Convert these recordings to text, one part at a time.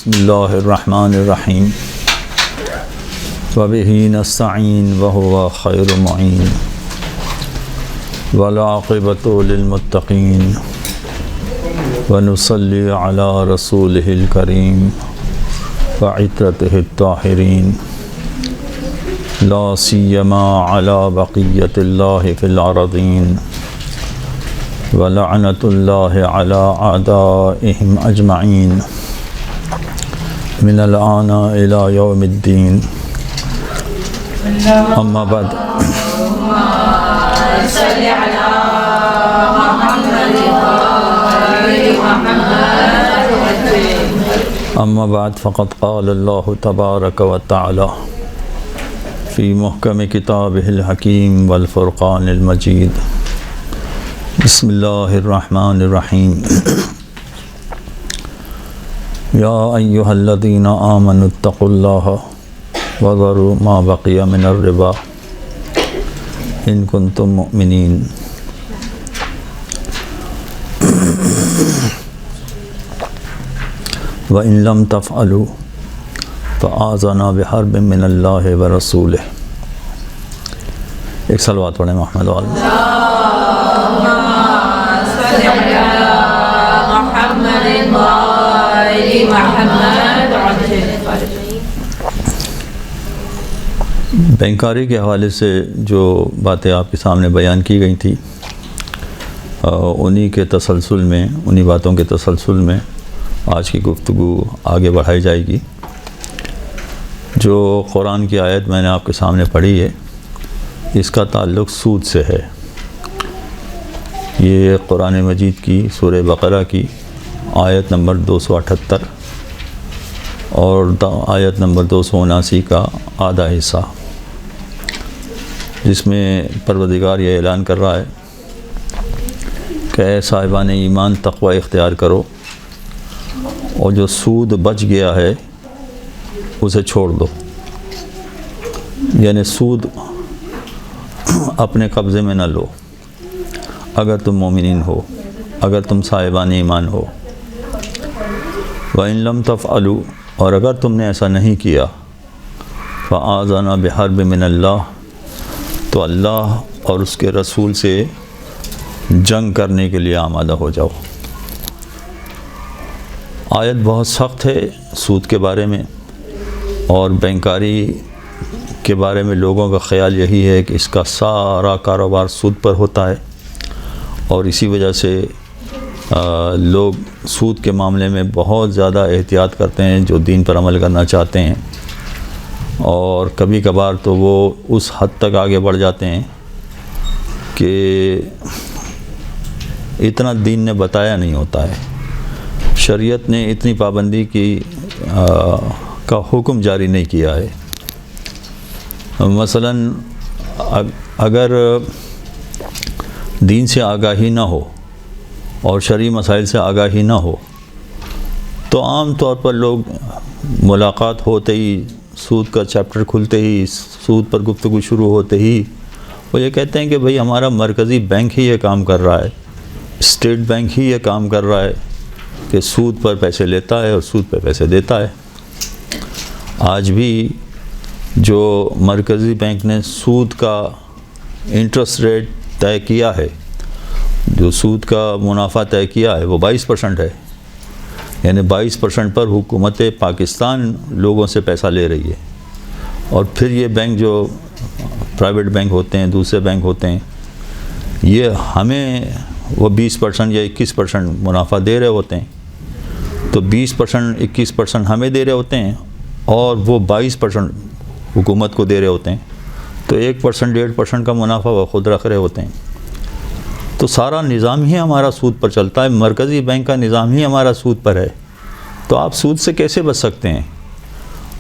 بسم اللہ الرحمن الرحیم وبہ نستعین وہو خیر معین والعاقبۃ للمتقین ونصلی علی رسولہ الکریم وعترتہ الطاہرین لا سیما علی بقیۃ اللہ فی الارضین ولعنۃ اللہ علی اعدائہم اجمعین من الآن الی یوم الدین اما بعد اما بعد فقد قال اللہ تبارک و تعالی فی محکم کتابہ الحکیم والفرقان المجید بسم اللہ الرحمن الرحیم یا ایہا الذین آمنوا اتقوا اللہ وذروا ما بقی من الربا ان کنتم مؤمنین وَإِن لَمْ تَفْعَلُوا فَآذَنَا بِحَرْبٍ مِّنَ اللَّهِ وَرَسُولِهِ۔ ایک صلوات پڑھیں محمد وعلی بینکاری کے حوالے سے جو باتیں آپ کے سامنے بیان کی گئی تھیں انہی کے تسلسل میں، انہی باتوں کے تسلسل میں آج کی گفتگو آگے بڑھائی جائے گی۔ جو قرآن کی آیت میں نے آپ کے سامنے پڑھی ہے اس کا تعلق سود سے ہے۔ یہ قرآن مجید کی سورہ بقرہ کی آیت نمبر 278 اور آیت نمبر 279 کا آدھا حصہ، جس میں پروردگار یہ اعلان کر رہا ہے کہ اے صاحبان ایمان تقوی اختیار کرو اور جو سود بچ گیا ہے اسے چھوڑ دو، یعنی سود اپنے قبضے میں نہ لو اگر تم مومنین ہو، اگر تم صاحبان ایمان ہو۔ وَإِن لَمْ تَفْعَلُوا، اور اگر تم نے ایسا نہیں کیا، فَآذَنَا بِحَرْبٍ مِّنَ اللَّهِ، تو اللہ اور اس کے رسول سے جنگ کرنے کے لیے آمادہ ہو جاؤ۔ آیت بہت سخت ہے سود کے بارے میں، اور بینکاری کے بارے میں لوگوں کا خیال یہی ہے کہ اس کا سارا کاروبار سود پر ہوتا ہے، اور اسی وجہ سے لوگ سود کے معاملے میں بہت زیادہ احتیاط کرتے ہیں جو دین پر عمل کرنا چاہتے ہیں، اور کبھی کبھار تو وہ اس حد تک آگے بڑھ جاتے ہیں کہ اتنا دین نے بتایا نہیں ہوتا ہے، شریعت نے اتنی پابندی کی کا حکم جاری نہیں کیا ہے۔ مثلا اگر دین سے آگاہی نہ ہو اور شرعی مسائل سے آگاہی نہ ہو تو عام طور پر لوگ ملاقات ہوتے ہی، سود کا چیپٹر کھلتے ہی، سود پر گفتگو شروع ہوتے ہی وہ یہ کہتے ہیں کہ بھئی ہمارا مرکزی بینک ہی یہ کام کر رہا ہے، اسٹیٹ بینک ہی یہ کام کر رہا ہے کہ سود پر پیسے لیتا ہے اور سود پہ پیسے دیتا ہے۔ آج بھی جو مرکزی بینک نے سود کا انٹرسٹ ریٹ طے کیا ہے، جو سود کا منافع طے کیا ہے وہ 22% ہے، یعنی 22% پر حکومت پاکستان لوگوں سے پیسہ لے رہی ہے، اور پھر یہ بینک جو پرائیویٹ بینک ہوتے ہیں، دوسرے بینک ہوتے ہیں، یہ ہمیں وہ 20% یا 21% منافع دے رہے ہوتے ہیں، تو 20% 21% ہمیں دے رہے ہوتے ہیں اور وہ 22% حکومت کو دے رہے ہوتے ہیں، تو 1% 1.5% کا منافع وہ خود رکھ رہے ہوتے ہیں۔ تو سارا نظام ہی ہمارا سود پر چلتا ہے، مرکزی بینک کا نظام ہی ہمارا سود پر ہے، تو آپ سود سے کیسے بچ سکتے ہیں؟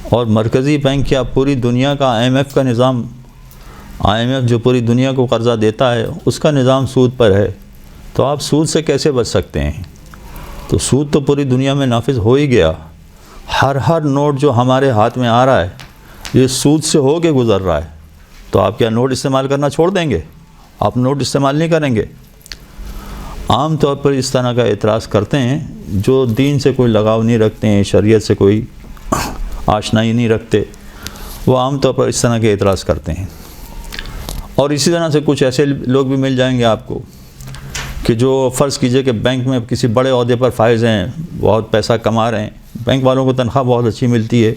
اور مرکزی بینک کیا پوری دنیا کا IMF کا نظام، IMF جو پوری دنیا کو قرضہ دیتا ہے اس کا نظام سود پر ہے، تو آپ سود سے کیسے بچ سکتے ہیں؟ تو سود تو پوری دنیا میں نافذ ہو ہی گیا، ہر نوٹ جو ہمارے ہاتھ میں آ رہا ہے یہ سود سے ہو کے گزر رہا ہے، تو آپ کیا نوٹ استعمال کرنا چھوڑ دیں گے؟ آپ نوٹ استعمال نہیں کریں گے؟ عام طور پر اس طرح کا اعتراض کرتے ہیں جو دین سے کوئی لگاؤ نہیں رکھتے ہیں، شریعت سے کوئی آشنائی نہیں رکھتے، وہ عام طور پر اس طرح کے اعتراض کرتے ہیں۔ اور اسی طرح سے کچھ ایسے لوگ بھی مل جائیں گے آپ کو کہ جو فرض کیجئے کہ بینک میں کسی بڑے عہدے پر فائز ہیں، بہت پیسہ کما رہے ہیں، بینک والوں کو تنخواہ بہت اچھی ملتی ہے،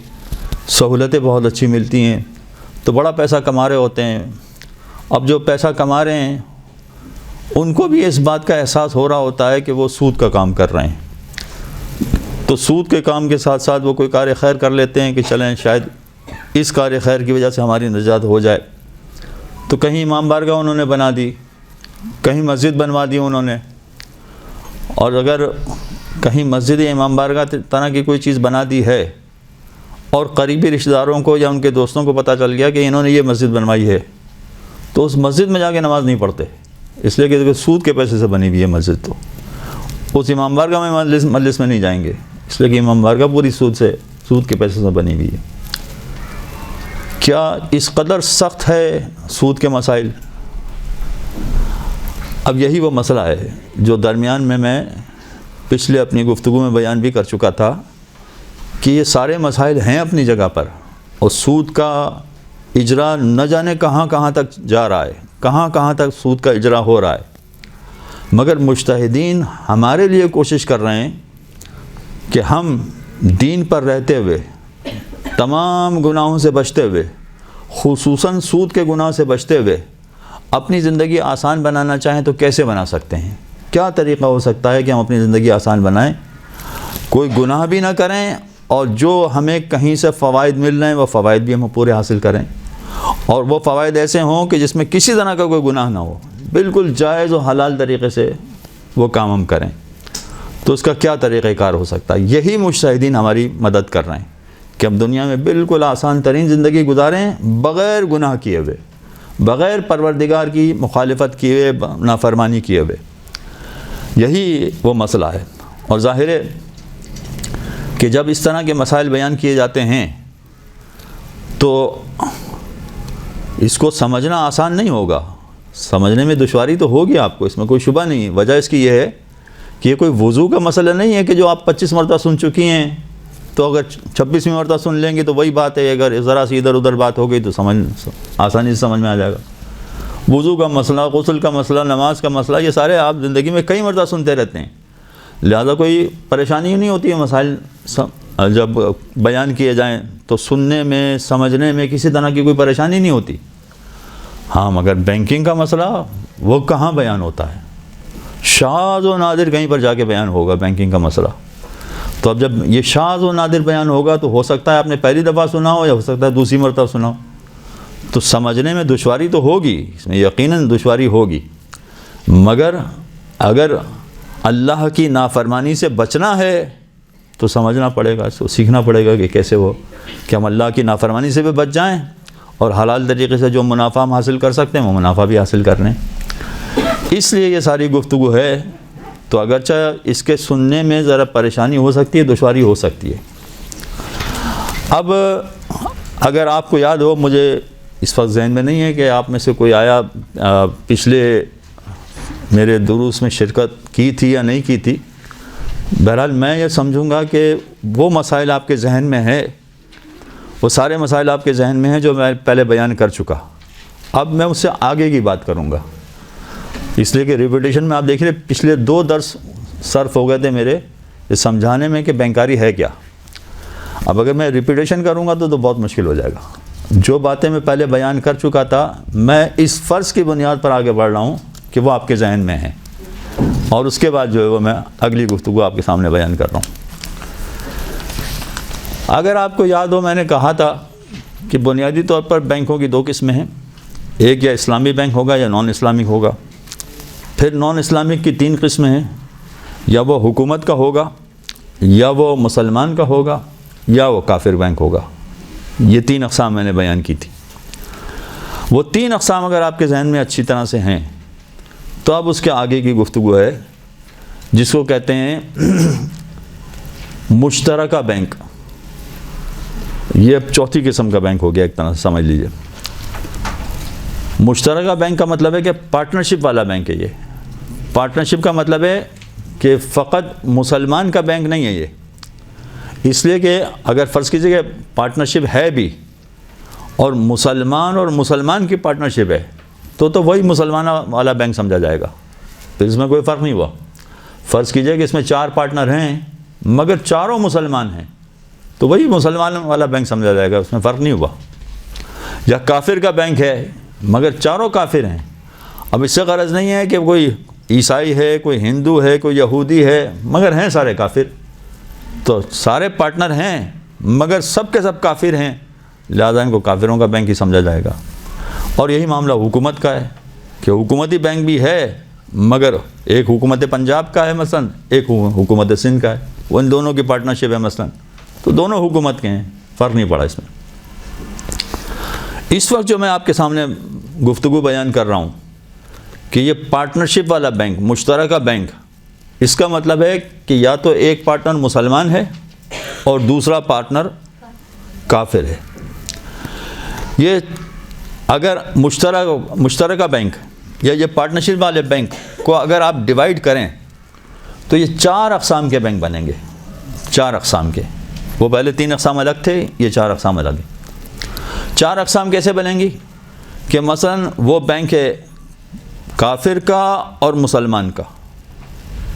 سہولتیں بہت اچھی ملتی ہیں، تو بڑا پیسہ کما رہے ہوتے ہیں۔ اب جو پیسہ کما رہے ہیں ان کو بھی اس بات کا احساس ہو رہا ہوتا ہے کہ وہ سود کا کام کر رہے ہیں، تو سود کے کام کے ساتھ ساتھ وہ کوئی کار خیر کر لیتے ہیں کہ چلیں شاید اس کار خیر کی وجہ سے ہماری نجات ہو جائے، تو کہیں امام بارگاہ انہوں نے بنا دی، کہیں مسجد بنوا دی انہوں نے، اور اگر کہیں مسجد یا امام بارگاہ طرح کی کوئی چیز بنا دی ہے اور قریبی رشتہ داروں کو یا ان کے دوستوں کو پتہ چل گیا کہ انہوں نے یہ مسجد بنوائی ہے، تو اس مسجد میں جا کے نماز نہیں پڑھتے، اس لیے کہ سود کے پیسے سے بنی ہوئی ہے مسجد، تو اس امام بارگاہ میں مجلس میں نہیں جائیں گے، اس لیے کہ امام بارگاہ پوری سود کے پیسے سے بنی ہوئی ہے۔ کیا اس قدر سخت ہے سود کے مسائل؟ اب یہی وہ مسئلہ ہے جو درمیان میں پچھلے اپنی گفتگو میں بیان بھی کر چکا تھا کہ یہ سارے مسائل ہیں اپنی جگہ پر، اور سود کا اجرا نہ جانے کہاں کہاں تک جا رہا ہے، کہاں کہاں تک سود کا اجرا ہو رہا ہے، مگر مجتہدین ہمارے لیے کوشش کر رہے ہیں کہ ہم دین پر رہتے ہوئے، تمام گناہوں سے بچتے ہوئے، خصوصاً سود کے گناہ سے بچتے ہوئے اپنی زندگی آسان بنانا چاہیں تو کیسے بنا سکتے ہیں؟ کیا طریقہ ہو سکتا ہے کہ ہم اپنی زندگی آسان بنائیں، کوئی گناہ بھی نہ کریں، اور جو ہمیں کہیں سے فوائد مل رہے ہیں وہ فوائد بھی ہم پورے حاصل کریں، اور وہ فوائد ایسے ہوں کہ جس میں کسی طرح کا کوئی گناہ نہ ہو، بالکل جائز و حلال طریقے سے وہ کام ہم کریں، تو اس کا کیا طریقہ کار ہو سکتا ہے؟ یہی مجتہدین ہماری مدد کر رہے ہیں کہ ہم دنیا میں بالکل آسان ترین زندگی گزاریں، بغیر گناہ کیے ہوئے، بغیر پروردگار کی مخالفت کیے ہوئے، نافرمانی کیے ہوئے۔ یہی وہ مسئلہ ہے، اور ظاہر ہے کہ جب اس طرح کے مسائل بیان کیے جاتے ہیں تو اس کو سمجھنا آسان نہیں ہوگا، سمجھنے میں دشواری تو ہوگی آپ کو، اس میں کوئی شبہ نہیں ہے۔ وجہ اس کی یہ ہے کہ یہ کوئی وضو کا مسئلہ نہیں ہے کہ جو آپ 25 مرتبہ سن چکی ہیں تو اگر 26ویں مرتبہ سن لیں گے تو وہی بات ہے، اگر ذرا سی ادھر ادھر بات ہو گئی تو آسانی سے سمجھ میں آ جائے گا۔ وضو کا مسئلہ، غسل کا مسئلہ، نماز کا مسئلہ، یہ سارے آپ زندگی میں کئی مرتبہ سنتے رہتے ہیں، لہذا کوئی پریشانی نہیں ہوتی ہے مسائل جب بیان کیے جائیں تو سننے میں، سمجھنے میں کسی طرح کی کوئی پریشانی نہیں ہوتی۔ ہاں مگر بینکنگ کا مسئلہ وہ کہاں بیان ہوتا ہے؟ شاذ و نادر کہیں پر جا کے بیان ہوگا بینکنگ کا مسئلہ، تو اب جب یہ شاذ و نادر بیان ہوگا تو ہو سکتا ہے آپ نے پہلی دفعہ سنا ہو یا ہو سکتا ہے دوسری مرتبہ سنا ہو، تو سمجھنے میں دشواری تو ہوگی، اس میں یقیناً دشواری ہوگی، مگر اگر اللہ کی نافرمانی سے بچنا ہے تو سمجھنا پڑے گا، اس کو سیکھنا پڑے گا کہ کیسے وہ کہ ہم اللہ کی نافرمانی سے بھی بچ جائیں اور حلال طریقے سے جو منافع ہم حاصل کر سکتے ہیں وہ منافع بھی حاصل کر لیں۔ اس لیے یہ ساری گفتگو ہے، تو اگرچہ اس کے سننے میں ذرا پریشانی ہو سکتی ہے، دشواری ہو سکتی ہے۔ اب اگر آپ کو یاد ہو، مجھے اس وقت ذہن میں نہیں ہے کہ آپ میں سے کوئی آیا پچھلے میرے دروس میں شرکت کی تھی یا نہیں کی تھی، بہرحال میں یہ سمجھوں گا کہ وہ مسائل آپ کے ذہن میں ہے، وہ سارے مسائل آپ کے ذہن میں ہیں جو میں پہلے بیان کر چکا، اب میں اس سے آگے کی بات کروں گا، اس لیے کہ ریپیٹیشن میں آپ دیکھ رہے پچھلے 2 درس صرف ہو گئے تھے میرے یہ سمجھانے میں کہ بینکاری ہے کیا۔ اب اگر میں ریپیٹیشن کروں گا تو بہت مشکل ہو جائے گا۔ جو باتیں میں پہلے بیان کر چکا تھا، میں اس فرض کی بنیاد پر آگے بڑھ رہا ہوں کہ وہ آپ کے ذہن میں ہیں، اور اس کے بعد جو ہے وہ میں اگلی گفتگو آپ کے سامنے بیان کر رہا ہوں۔ اگر آپ کو یاد ہو، میں نے کہا تھا کہ بنیادی طور پر بینکوں کی 2 قسمیں ہیں، ایک یا اسلامی بینک ہوگا یا نان اسلامک ہوگا، پھر نان اسلامک کی 3 قسمیں ہیں، یا وہ حکومت کا ہوگا، یا وہ مسلمان کا ہوگا، یا وہ کافر بینک ہوگا۔ یہ 3 اقسام میں نے بیان کی تھی۔ وہ 3 اقسام اگر آپ کے ذہن میں اچھی طرح سے ہیں تو اب اس کے آگے کی گفتگو ہے جس کو کہتے ہیں مشترکہ بینک۔ یہ اب 4تھی قسم کا بینک ہو گیا، ایک طرح سے سمجھ لیجئے۔ مشترکہ بینک کا مطلب ہے کہ پارٹنرشپ والا بینک ہے، یہ پارٹنرشپ کا مطلب ہے کہ فقط مسلمان کا بینک نہیں ہے یہ، اس لیے کہ اگر فرض کیجیے کہ پارٹنرشپ ہے بھی اور مسلمان کی پارٹنرشپ ہے تو وہی مسلمان والا بینک سمجھا جائے گا، پھر اس میں کوئی فرق نہیں ہوا۔ فرض کیجیے کہ اس میں 4 پارٹنر ہیں مگر چاروں مسلمان ہیں تو وہی مسلمان والا بینک سمجھا جائے گا، اس میں فرق نہیں ہوا۔ یا کافر کا بینک ہے مگر چاروں کافر ہیں، اب اس سے غرض نہیں ہے کہ کوئی عیسائی ہے، کوئی ہندو ہے، کوئی یہودی ہے، مگر ہیں سارے کافر، تو سارے پارٹنر ہیں مگر سب کے سب کافر ہیں، لہذا ان کو کافروں کا بینک ہی سمجھا جائے گا۔ اور یہی معاملہ حکومت کا ہے کہ حکومتی بینک بھی ہے مگر ایک حکومت پنجاب کا ہے مثلا، ایک حکومت سندھ کا ہے، وہ ان دونوں کی پارٹنرشپ ہے مثلا، تو دونوں حکومت کے ہیں، فرق نہیں پڑا اس میں۔ اس وقت جو میں آپ کے سامنے گفتگو بیان کر رہا ہوں کہ یہ پارٹنرشپ والا بینک، مشترکہ بینک، اس کا مطلب ہے کہ یا تو ایک پارٹنر مسلمان ہے اور دوسرا پارٹنر کافر ہے۔ یہ اگر مشترکہ بینک یا یہ پارٹنرشپ والے بینک کو اگر آپ ڈیوائیڈ کریں تو یہ 4 اقسام کے بینک بنیں گے، 4 اقسام کے۔ وہ پہلے 3 اقسام الگ تھے، یہ 4 اقسام الگ ہیں۔ 4 اقسام کیسے بنیں گی کہ مثلا وہ بینک ہے کافر کا اور مسلمان کا،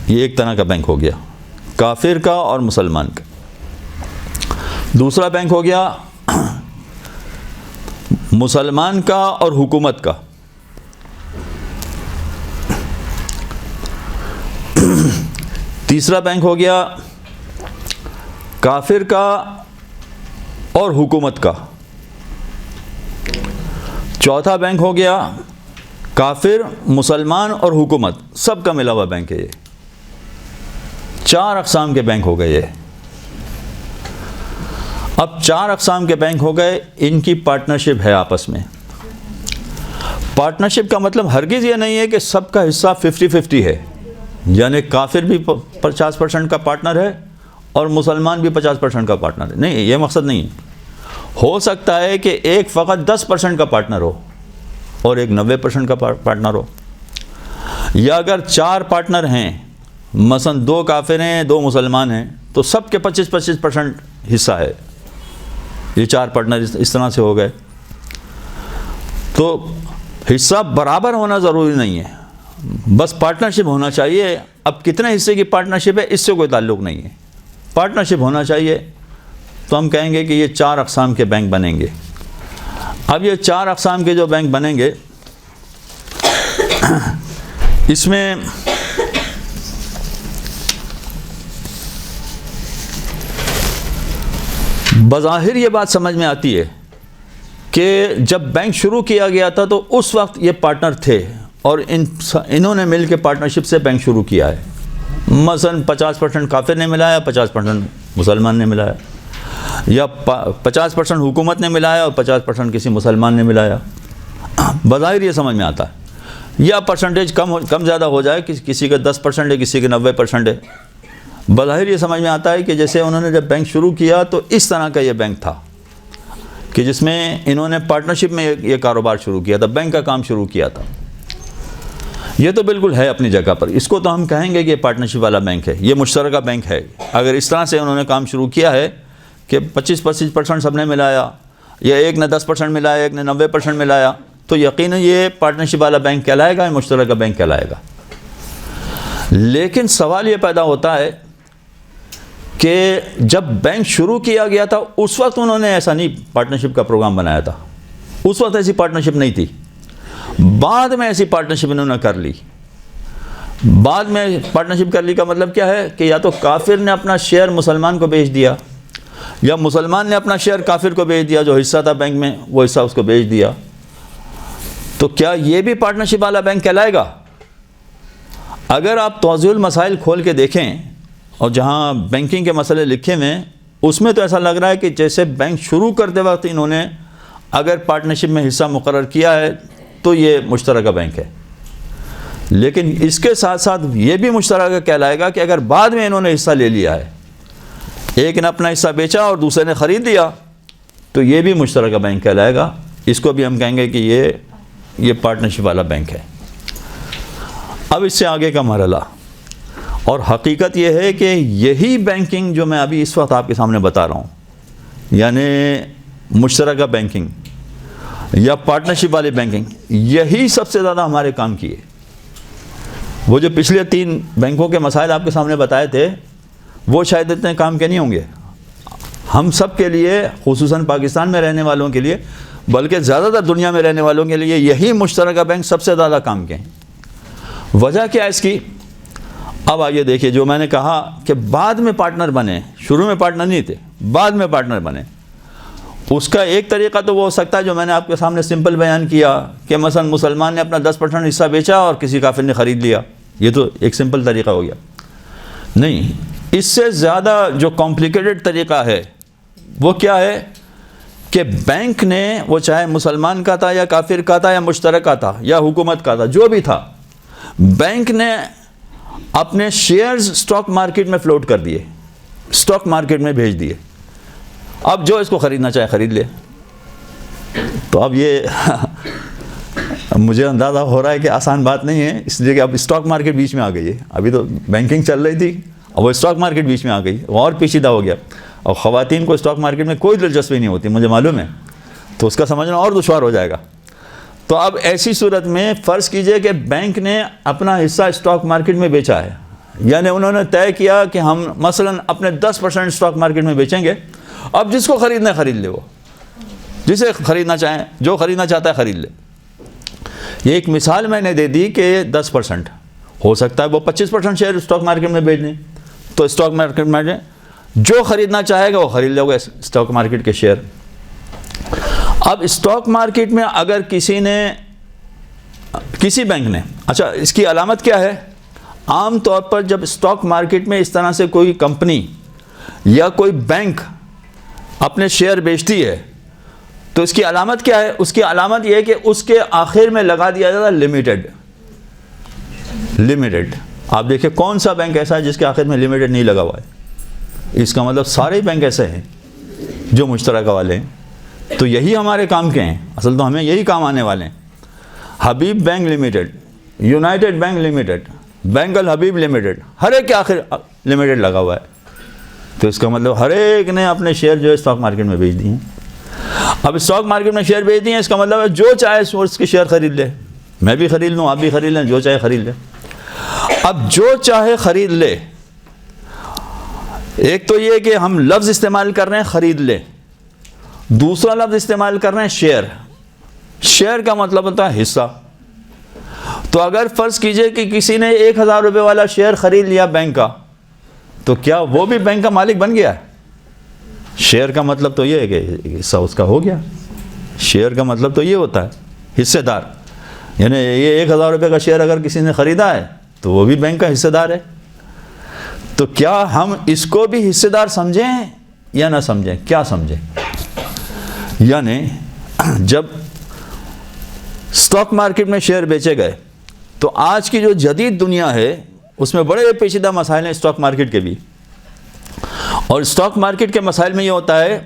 یہ ایک طرح کا بینک ہو گیا، کافر کا اور مسلمان کا۔ دوسرا بینک ہو گیا مسلمان کا اور حکومت کا۔ تیسرا بینک ہو گیا کافر کا اور حکومت کا۔ چوتھا بینک ہو گیا کافر، مسلمان اور حکومت، سب کا ملا ہوا بینک ہے یہ۔ 4 اقسام کے بینک ہو گئے یہ۔ اب 4 اقسام کے بینک ہو گئے، ان کی پارٹنرشپ ہے آپس میں۔ پارٹنرشپ کا مطلب ہرگز یہ نہیں ہے کہ سب کا حصہ 50-50 ہے، یعنی کافر بھی 50% کا پارٹنر ہے اور مسلمان بھی 50% کا پارٹنر ہے، نہیں، یہ مقصد نہیں ہے۔ ہو سکتا ہے کہ ایک فقط 10% کا پارٹنر ہو اور ایک 90% کا پارٹنر ہو، یا اگر 4 پارٹنر ہیں، مثلا 2 کافر ہیں 2 مسلمان ہیں، تو سب کے 25% حصہ ہے۔ یہ 4 پارٹنر اس طرح سے ہو گئے۔ تو حصہ برابر ہونا ضروری نہیں ہے، بس پارٹنرشپ ہونا چاہیے۔ اب کتنے حصے کی پارٹنرشپ ہے اس سے کوئی تعلق نہیں ہے، پارٹنرشپ ہونا چاہیے، تو ہم کہیں گے کہ یہ 4 اقسام کے بینک بنیں گے۔ اب یہ 4 اقسام کے جو بینک بنیں گے، اس میں بظاہر یہ بات سمجھ میں آتی ہے کہ جب بینک شروع کیا گیا تھا تو اس وقت یہ پارٹنر تھے اور انہوں نے مل کے پارٹنرشپ سے بینک شروع کیا ہے۔ مثلا 50% کافر نے ملایا، 50% مسلمان نے ملایا، یا 50% حکومت نے ملایا اور 50% کسی مسلمان نے ملایا۔ بظاہر یہ سمجھ میں آتا ہے، یا پرسنٹیج کم زیادہ ہو جائے، کسی کا 10% ہے، کسی کا 90% ہے۔ بظاہر یہ سمجھ میں آتا ہے کہ جیسے انہوں نے جب بینک شروع کیا تو اس طرح کا یہ بینک تھا کہ جس میں انہوں نے پارٹنرشپ میں یہ کاروبار شروع کیا تھا، بینک کا کام شروع کیا تھا۔ یہ تو بالکل ہے اپنی جگہ پر، اس کو تو ہم کہیں گے کہ یہ پارٹنرشپ والا بینک ہے، یہ مشترکہ بینک ہے۔ اگر اس طرح سے انہوں نے کام شروع کیا ہے کہ 25% سب نے ملایا، یا ایک نے 10% ملایا، ایک نے 90% ملایا، تو یقیناً یہ پارٹنرشپ والا بینک کہلائے گا، یہ مشترکہ بینک کہلائے گا۔ لیکن سوال یہ پیدا ہوتا ہے کہ جب بینک شروع کیا گیا تھا اس وقت انہوں نے ایسا نہیں پارٹنرشپ کا پروگرام بنایا تھا، اس وقت ایسی پارٹنرشپ نہیں تھی، بعد میں ایسی پارٹنرشپ انہوں نے کر لی۔ بعد میں پارٹنرشپ کر لی کا مطلب کیا ہے کہ یا تو کافر نے اپنا شیئر مسلمان کو بیچ دیا، یا مسلمان نے اپنا شیئر کافر کو بیچ دیا، جو حصہ تھا بینک میں وہ حصہ اس کو بیچ دیا۔ تو کیا یہ بھی پارٹنرشپ والا بینک کہلائے گا؟ اگر آپ توضیح المسائل کھول کے دیکھیں اور جہاں بینکنگ کے مسئلے لکھے ہوئے ہیں، اس میں تو ایسا لگ رہا ہے کہ جیسے بینک شروع کرتے وقت انہوں نے اگر پارٹنرشپ میں حصہ مقرر کیا ہے تو یہ مشترکہ بینک ہے، لیکن اس کے ساتھ ساتھ یہ بھی مشترکہ کہلائے گا کہ اگر بعد میں انہوں نے حصہ لے لیا ہے، ایک نے اپنا حصہ بیچا اور دوسرے نے خرید لیا، تو یہ بھی مشترکہ بینک کہلائے گا۔ اس کو بھی ہم کہیں گے کہ یہ پارٹنرشپ والا بینک ہے۔ اب اس سے آگے کا مرحلہ، اور حقیقت یہ ہے کہ یہی بینکنگ جو میں ابھی اس وقت آپ کے سامنے بتا رہا ہوں، یعنی مشترکہ بینکنگ یا پارٹنرشپ والی بینکنگ، یہی سب سے زیادہ ہمارے کام کی ہے۔ وہ جو پچھلے 3 بینکوں کے مسائل آپ کے سامنے بتائے تھے، وہ شاید اتنے کام کے نہیں ہوں گے ہم سب کے لیے، خصوصاً پاکستان میں رہنے والوں کے لیے، بلکہ زیادہ تر دنیا میں رہنے والوں کے لیے یہی مشترکہ بینک سب سے زیادہ کام کے ہیں۔ وجہ کیا ہے اس کی؟ اب آئیے دیکھیے، جو میں نے کہا کہ بعد میں پارٹنر بنے، شروع میں پارٹنر نہیں تھے، بعد میں پارٹنر بنے، اس کا ایک طریقہ تو وہ ہو سکتا ہے جو میں نے آپ کے سامنے سمپل بیان کیا کہ مثلا مسلمان نے اپنا 10% حصہ بیچا اور کسی کافر نے خرید لیا، یہ تو ایک سمپل طریقہ ہو گیا۔ نہیں، اس سے زیادہ جو کمپلیکیٹڈ طریقہ ہے وہ کیا ہے کہ بینک نے، وہ چاہے مسلمان کا تھا یا کافر کا تھا یا مشترک کا تھا یا حکومت کا تھا، جو بھی تھا، بینک نے اپنے شیئرز سٹاک مارکیٹ میں فلوٹ کر دیے، سٹاک مارکیٹ میں بھیج دیے۔ اب جو اس کو خریدنا چاہے خرید لے۔ تو اب یہ مجھے اندازہ ہو رہا ہے کہ آسان بات نہیں ہے، اس لیے کہ اب اسٹاک مارکیٹ بیچ میں آ گئی ہے۔ ابھی تو بینکنگ چل رہی تھی، اب وہ اسٹاک مارکیٹ بیچ میں آ گئی، وہ اور پیچیدہ ہو گیا۔ اور خواتین کو اسٹاک مارکیٹ میں کوئی دلچسپی نہیں ہوتی، مجھے معلوم ہے، تو اس کا سمجھنا اور دشوار ہو جائے گا۔ تو اب ایسی صورت میں فرض کیجئے کہ بینک نے اپنا حصہ اسٹاک مارکیٹ میں بیچا ہے، یعنی انہوں نے طے کیا کہ ہم مثلا اپنے 10% اسٹاک مارکیٹ میں بیچیں گے، اب جس کو خریدنا ہے خرید لے، وہ جسے خریدنا چاہیں، جو خریدنا چاہتا ہے خرید لے۔ یہ ایک مثال میں نے دے دی کہ 10%، ہو سکتا ہے وہ 25% شیئر اسٹاک مارکیٹ میں بیچ دیں، تو اسٹاک مارکیٹ میں جو خریدنا چاہے گا وہ خرید لے گا اسٹاک مارکیٹ کے شیئر۔ اب اسٹاک مارکیٹ میں اگر کسی بینک نے، اچھا اس کی علامت کیا ہے؟ عام طور پر جب اسٹاک مارکیٹ میں اس طرح سے کوئی کمپنی یا کوئی بینک اپنے شیئر بیچتی ہے تو اس کی علامت کیا ہے؟ اس کی علامت یہ ہے کہ اس کے آخر میں لگا دیا جاتا ہے لمیٹڈ۔ آپ دیکھیں کون سا بینک ایسا ہے جس کے آخر میں لمیٹڈ نہیں لگا ہوا ہے؟ اس کا مطلب سارے بینک ایسے ہیں جو مشترکہ والے ہیں۔ تو یہی ہمارے کام کے ہیں، اصل تو ہمیں یہی کام آنے والے ہیں۔ Habib bank limited, united bank limited, bank Alhabib limited, ہر ایک کے آخر لمیٹڈ لگا ہوا ہے۔ تو اس کا مطلب ہر ایک نے اپنے شیئر جو ہے اسٹاک مارکیٹ میں بیچ دیے ہیں۔ اب اسٹاک مارکیٹ میں شیئر بیچ دیے ہیں، اس کا مطلب ہے جو چاہے سورس کے شیئر خرید لے، میں بھی خرید لوں، آپ بھی خرید لیں، جو چاہے خرید لے۔ اب جو چاہے خرید لے، ایک تو یہ کہ ہم لفظ استعمال کر رہے ہیں خرید لے، دوسرا لفظ استعمال کر رہے ہیں شیئر۔ شیئر کا مطلب ہوتا ہے حصہ۔ تو اگر فرض کیجئے کہ کسی نے 1000 روپے والا شیئر خرید لیا بینک کا، تو کیا وہ بھی بینک کا مالک بن گیا؟ شیئر کا مطلب تو یہ ہے کہ حصہ اس کا ہو گیا۔ شیئر کا مطلب تو یہ ہوتا ہے حصے دار، یعنی یہ 1000 روپے کا شیئر اگر کسی نے خریدا ہے تو وہ بھی بینک کا حصے دار ہے۔ تو کیا ہم اس کو بھی حصے دار سمجھیں یا نہ سمجھیں؟ کیا سمجھیں؟ یعنی جب اسٹاک مارکیٹ میں شیئر بیچے گئے تو آج کی جو جدید دنیا ہے اس میں بڑے پیچیدہ مسائل ہیں اسٹاک مارکیٹ کے بھی۔ اور اسٹاک مارکیٹ کے مسائل میں یہ ہوتا ہے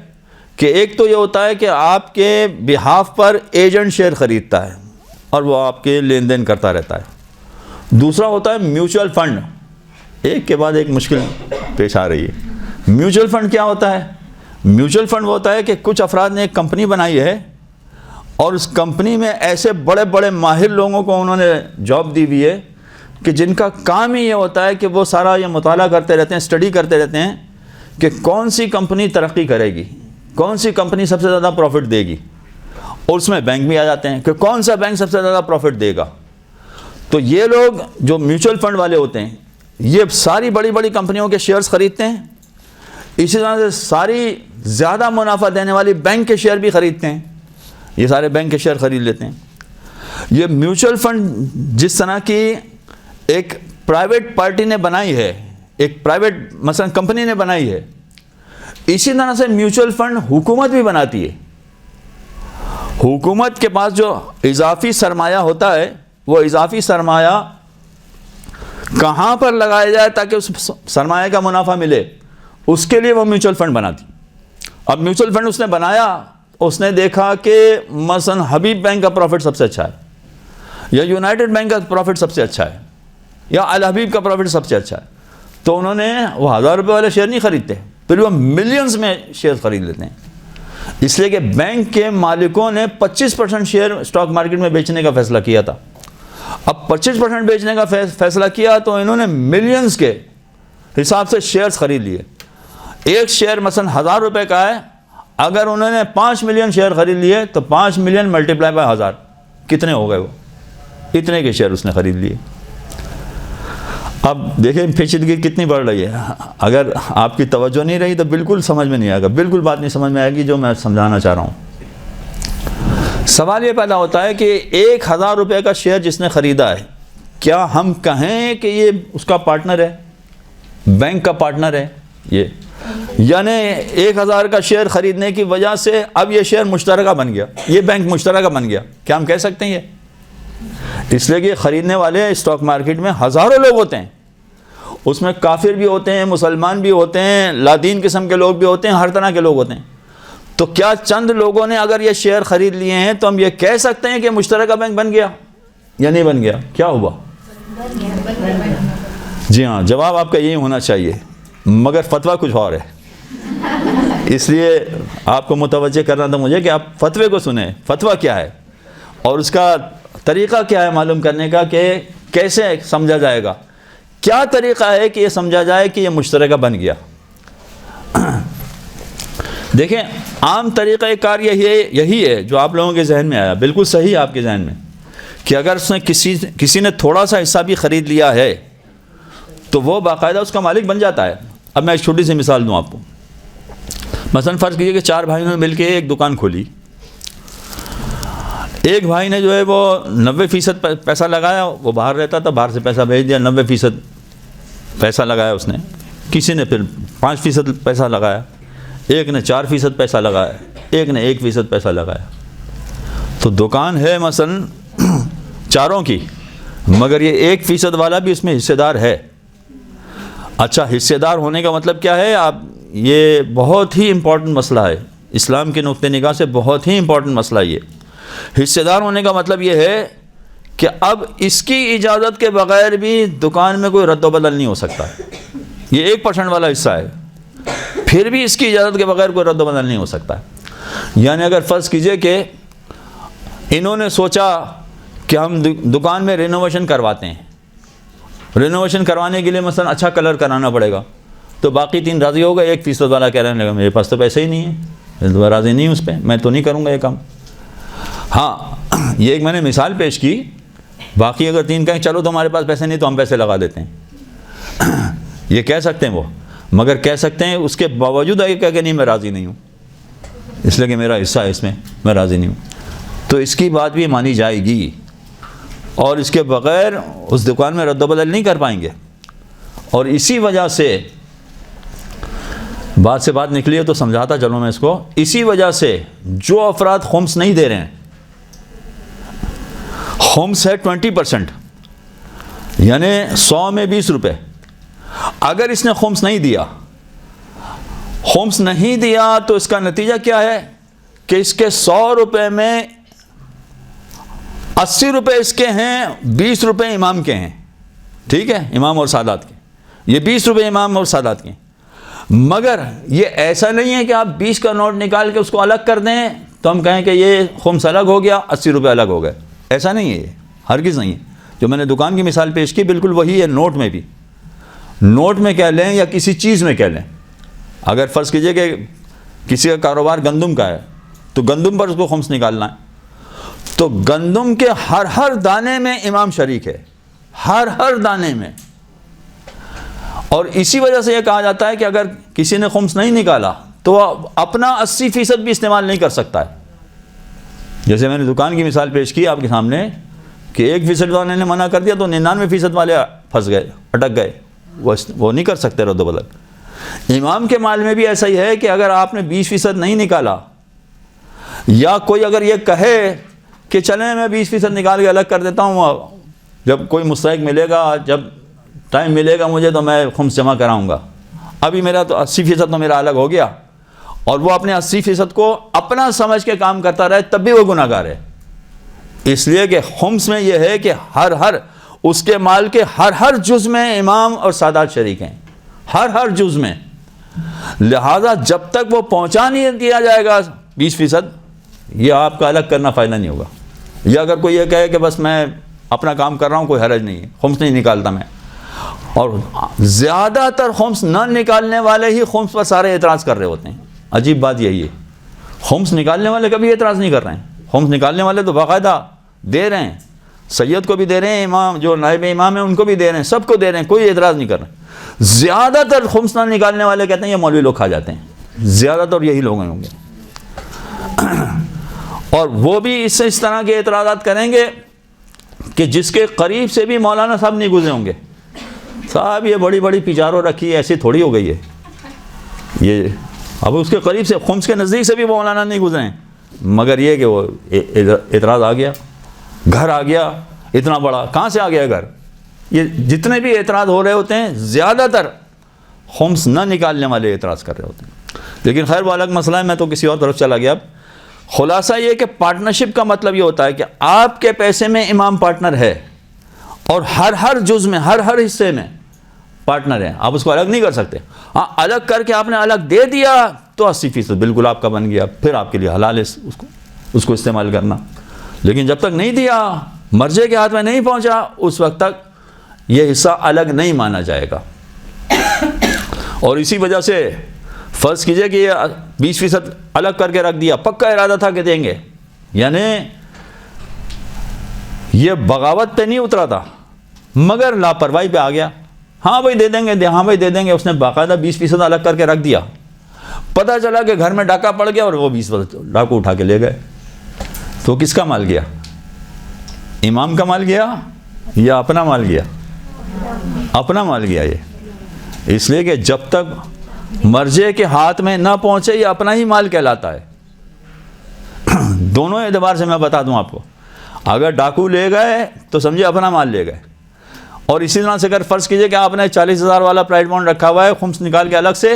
کہ ایک تو یہ ہوتا ہے کہ آپ کے بہاف پر ایجنٹ شیئر خریدتا ہے اور وہ آپ کے لین دین کرتا رہتا ہے۔ دوسرا ہوتا ہے میوچل فنڈ، ایک کے بعد ایک مشکل پیش آ رہی ہے۔ میوچل فنڈ کیا ہوتا ہے؟ میوچل فنڈ وہ ہوتا ہے کہ کچھ افراد نے ایک کمپنی بنائی ہے اور اس کمپنی میں ایسے بڑے بڑے ماہر لوگوں کو انہوں نے جاب دی ہوئی ہے کہ جن کا کام ہی یہ ہوتا ہے کہ وہ سارا یہ مطالعہ کرتے رہتے ہیں، اسٹڈی کرتے رہتے ہیں کہ کون سی کمپنی ترقی کرے گی، کون سی کمپنی سب سے زیادہ پروفٹ دے گی، اور اس میں بینک بھی آ جاتے ہیں کہ کون سا بینک سب سے زیادہ پروفٹ دے گا۔ تو یہ لوگ جو میوچل فنڈ والے ہوتے ہیں یہ ساری بڑی بڑی کمپنیوں کے شیئرز خریدتے ہیں، اسی طرح سے ساری زیادہ منافع دینے والی بینک کے شیئر بھی خریدتے ہیں، یہ سارے بینک کے شیئر خرید لیتے ہیں۔ یہ میوچل فنڈ جس طرح کی ایک پرائیویٹ پارٹی نے بنائی ہے، ایک پرائیویٹ مثلا کمپنی نے بنائی ہے، اسی طرح سے میوچل فنڈ حکومت بھی بناتی ہے۔ حکومت کے پاس جو اضافی سرمایہ ہوتا ہے وہ اضافی سرمایہ کہاں پر لگایا جائے تاکہ اس سرمایہ کا منافع ملے، اس کے لیے وہ میوچل فنڈ بناتی۔ اب میوچل فنڈ اس نے بنایا، اس نے دیکھا کہ مثلا حبیب بینک کا پروفٹ سب سے اچھا ہے یا یونائٹڈ بینک کا پروفٹ سب سے اچھا ہے، یا الحبیب کا پروفٹ سب سے اچھا ہے. تو انہوں نے وہ 1000 روپے والے شیئر نہیں خریدتے, پھر وہ ملینز میں شیئر خرید لیتے ہیں. اس لیے کہ بینک کے مالکوں نے 25% شیئر اسٹاک مارکیٹ میں بیچنے کا فیصلہ کیا تھا. اب 25% بیچنے کا فیصلہ کیا تو انہوں نے ملینز کے حساب سے شیئرز خرید لیے. ایک شیئر مثلا 1000 روپے کا ہے, اگر انہوں نے 5 ملین شیئر خرید لیے تو 5 ملین ملٹیپلائی بائی 1000 کتنے ہو گئے, وہ اتنے کے شیئر اس نے خرید لیے. اب دیکھیں پیچیدگی کتنی بڑھ رہی ہے. اگر آپ کی توجہ نہیں رہی تو بالکل سمجھ میں نہیں آئے گا, بالکل بات نہیں سمجھ میں آئے گی جو میں سمجھانا چاہ رہا ہوں. سوال یہ پیدا ہوتا ہے کہ 1000 روپے کا شیئر جس نے خریدا ہے, کیا ہم کہیں کہ یہ اس کا پارٹنر ہے, بینک کا پارٹنر ہے یہ, یعنی 1000 کا شیئر خریدنے کی وجہ سے اب یہ شیئر مشترکہ بن گیا, یہ بینک مشترکہ بن گیا, کیا ہم کہہ سکتے ہیں یہ؟ اس لیے کہ خریدنے والے اسٹاک مارکیٹ میں ہزاروں لوگ ہوتے ہیں, اس میں کافر بھی ہوتے ہیں, مسلمان بھی ہوتے ہیں, لادین قسم کے لوگ بھی ہوتے ہیں, ہر طرح کے لوگ ہوتے ہیں. تو کیا چند لوگوں نے اگر یہ شیئر خرید لیے ہیں تو ہم یہ کہہ سکتے ہیں کہ مشترکہ بینک بن گیا یا نہیں بن گیا؟ کیا ہوا؟ جی ہاں, جواب آپ کا یہی ہونا چاہیے, مگر فتویٰ کچھ اور ہے. اس لیے آپ کو متوجہ کرنا تھا مجھے کہ آپ فتوے کو سنیں, فتویٰ کیا ہے اور اس کا طریقہ کیا ہے معلوم کرنے کا, کہ کیسے سمجھا جائے گا, کیا طریقہ ہے کہ یہ سمجھا جائے کہ یہ مشترکہ بن گیا. دیکھیں عام طریقہ کار یہی ہے جو آپ لوگوں کے ذہن میں آیا, بالکل صحیح آپ کے ذہن میں, کہ اگر اس نے کسی نے تھوڑا سا حصہ بھی خرید لیا ہے تو وہ باقاعدہ اس کا مالک بن جاتا ہے. اب میں ایک چھوٹی سی مثال دوں آپ کو. مثلا فرض کیجئے کہ 4 بھائیوں نے مل کے ایک دکان کھولی. ایک بھائی نے جو ہے وہ 90% پیسہ لگایا, وہ باہر رہتا تھا, باہر سے پیسہ بھیج دیا, 90% پیسہ لگایا اس نے. کسی نے پھر 5% پیسہ لگایا, ایک نے 4% پیسہ لگایا, ایک نے 1% پیسہ لگایا. تو دکان ہے مثلا چاروں کی, مگر یہ 1% والا بھی اس میں حصے دار ہے. اچھا, حصے دار ہونے کا مطلب کیا ہے؟ آپ یہ بہت ہی امپورٹنٹ مسئلہ ہے, اسلام کے نقطہ نگاہ سے بہت ہی امپورٹنٹ مسئلہ. یہ حصے دار ہونے کا مطلب یہ ہے کہ اب اس کی اجازت کے بغیر بھی دکان میں کوئی رد و بدل نہیں ہو سکتا. یہ 1% والا حصہ ہے, پھر بھی اس کی اجازت کے بغیر کوئی رد و بدل نہیں ہو سکتا. یعنی اگر فرض کیجئے کہ انہوں نے سوچا کہ ہم دکان میں رینوویشن کرواتے ہیں, رینوویشن کروانے کے لیے مثلا اچھا کلر کرانا پڑے گا, تو باقی 3 راضی ہو گئے, 1% والا کہہ رہنے لگا میرے پاس تو پیسے ہی نہیں ہیں, میں راضی نہیں ہوں اس پہ, میں تو نہیں کروں گا یہ کام. ہاں, یہ ایک میں نے مثال پیش کی. باقی اگر 3 کہیں چلو تمہارے پاس پیسے نہیں تو ہم پیسے لگا دیتے ہیں, یہ کہہ سکتے ہیں وہ, مگر کہہ سکتے ہیں اس کے باوجود یہ کہہ کہ نہیں میں راضی نہیں ہوں, اس لیے کہ میرا حصہ ہے اس میں راضی نہیں ہوں. تو اس کی بات بھی مانی جائے گی, اور اس کے بغیر اس دکان میں رد و بدل نہیں کر پائیں گے. اور اسی وجہ سے بات سے بات نکلی ہے تو سمجھاتا چلوں میں اس کو. اسی وجہ سے جو افراد خمس نہیں دے رہے ہیں, خمس ہے 20%, یعنی 100 میں 20 روپے. اگر اس نے خمس نہیں دیا تو اس کا نتیجہ کیا ہے کہ اس کے 100 روپے میں 80 روپے اس کے ہیں, 20 روپے امام کے ہیں. ٹھیک ہے, امام اور سادات کے, یہ 20 روپے امام اور سادات کے. مگر یہ ایسا نہیں ہے کہ آپ 20 کا نوٹ نکال کے اس کو الگ کر دیں تو ہم کہیں کہ یہ خمس الگ ہو گیا, 80 روپے الگ ہو گئے. ایسا نہیں ہے, ہرگز نہیں ہے. جو میں نے دکان کی مثال پیش کی بالکل وہی ہے نوٹ میں بھی. نوٹ میں کہہ لیں یا کسی چیز میں کہہ لیں, اگر فرض کیجئے کہ کسی کا کاروبار گندم کا ہے تو گندم پر اس کو خمس نکالنا ہے, تو گندم کے ہر دانے میں امام شریک ہے, ہر دانے میں. اور اسی وجہ سے یہ کہا جاتا ہے کہ اگر کسی نے خمس نہیں نکالا تو وہ اپنا 80% بھی استعمال نہیں کر سکتا ہے. جیسے میں نے دکان کی مثال پیش کی آپ کے سامنے کہ 1% والے نے منع کر دیا تو 99% والے پھنس گئے, اٹک گئے, وہ نہیں کر سکتے رد و بدل. امام کے مال میں بھی ایسا ہی ہے کہ اگر آپ نے 20% نہیں نکالا, یا کوئی اگر یہ کہے کہ چلیں میں 20% نکال کے الگ کر دیتا ہوں, جب کوئی مستحق ملے گا, جب ٹائم ملے گا مجھے تو میں خمس جمع کراؤں گا, ابھی میرا تو 80% تو میرا الگ ہو گیا, اور وہ اپنے 80% کو اپنا سمجھ کے کام کرتا رہے, تب بھی وہ گناہگار ہے. اس لیے کہ خمس میں یہ ہے کہ ہر اس کے مال کے ہر جز میں امام اور سادات شریک ہیں، ہر جز میں. لہذا جب تک وہ پہنچا نہیں دیا جائے گا 20%، یہ آپ کا الگ کرنا فائدہ نہیں ہوگا. یا اگر کوئی یہ کہے کہ بس میں اپنا کام کر رہا ہوں، کوئی حرج نہیں ہے، خمس نہیں نکالتا میں. اور زیادہ تر خمس نہ نکالنے والے ہی خمس پر سارے اعتراض کر رہے ہوتے ہیں. عجیب بات یہی ہے، خمس نکالنے والے کبھی اعتراض نہیں کر رہے ہیں. خمس نکالنے والے تو باقاعدہ دے رہے ہیں، سید کو بھی دے رہے ہیں، امام جو نائب امام ہیں ان کو بھی دے رہے ہیں، سب کو دے رہے ہیں، کوئی اعتراض نہیں کر رہے. زیادہ تر خمس نہ نکالنے والے کہتے ہیں یہ مولوی لوگ کھا جاتے ہیں، زیادہ تر یہی لوگ ہوں گے. اور وہ بھی اس طرح کے اعتراضات کریں گے کہ جس کے قریب سے بھی مولانا صاحب نہیں گزرے ہوں گے. صاحب یہ بڑی بڑی پیچاروں رکھی ہے، ایسی تھوڑی ہو گئی ہے یہ. اب اس کے قریب سے، خمس کے نزدیک سے بھی مولانا نہیں گزرے ہیں، مگر یہ کہ وہ اعتراض آ گیا، گھر آ گیا اتنا بڑا. کہاں سے آ گیا گھر؟ یہ جتنے بھی اعتراض ہو رہے ہوتے ہیں زیادہ تر خمس نہ نکالنے والے اعتراض کر رہے ہوتے ہیں. لیکن خیر وہ الگ مسئلہ ہے، میں تو کسی اور طرف چلا گیا. اب خلاصہ یہ کہ پارٹنرشپ کا مطلب یہ ہوتا ہے کہ آپ کے پیسے میں امام پارٹنر ہے اور ہر جز میں، ہر حصے میں پارٹنر ہے. آپ اس کو الگ نہیں کر سکتے. ہاں الگ کر کے آپ نے الگ دے دیا تو 80% بالکل آپ کا بن گیا، پھر آپ کے لیے حلال ہے اس کو استعمال کرنا. لیکن جب تک نہیں دیا، مرجے کے ہاتھ میں نہیں پہنچا، اس وقت تک یہ حصہ الگ نہیں مانا جائے گا. اور اسی وجہ سے فرض کیجئے کہ یہ 20% الگ کر کے رکھ دیا، پکا ارادہ تھا کہ دیں گے، یعنی یہ بغاوت پہ نہیں اترا تھا مگر لاپرواہی پہ آ گیا. ہاں بھائی دے دیں گے، ہاں بھائی دے دیں گے. اس نے باقاعدہ 20% الگ کر کے رکھ دیا. پتہ چلا کہ گھر میں ڈاکہ پڑ گیا اور وہ 20% ڈاکو اٹھا کے لے گئے. تو کس کا مال گیا؟ امام کا مال گیا یا اپنا مال گیا؟ اپنا مال گیا. یہ اس لیے کہ جب تک مرجے کے ہاتھ میں نہ پہنچے یہ اپنا ہی مال کہلاتا ہے. دونوں اعتبار سے میں بتا دوں آپ کو. اگر ڈاکو لے گئے تو سمجھے اپنا مال لے گئے. اور اسی طرح سے اگر فرض کیجئے کہ آپ نے 40,000 والا پرائڈ بانڈ رکھا ہوا ہے خمس نکال کے الگ سے،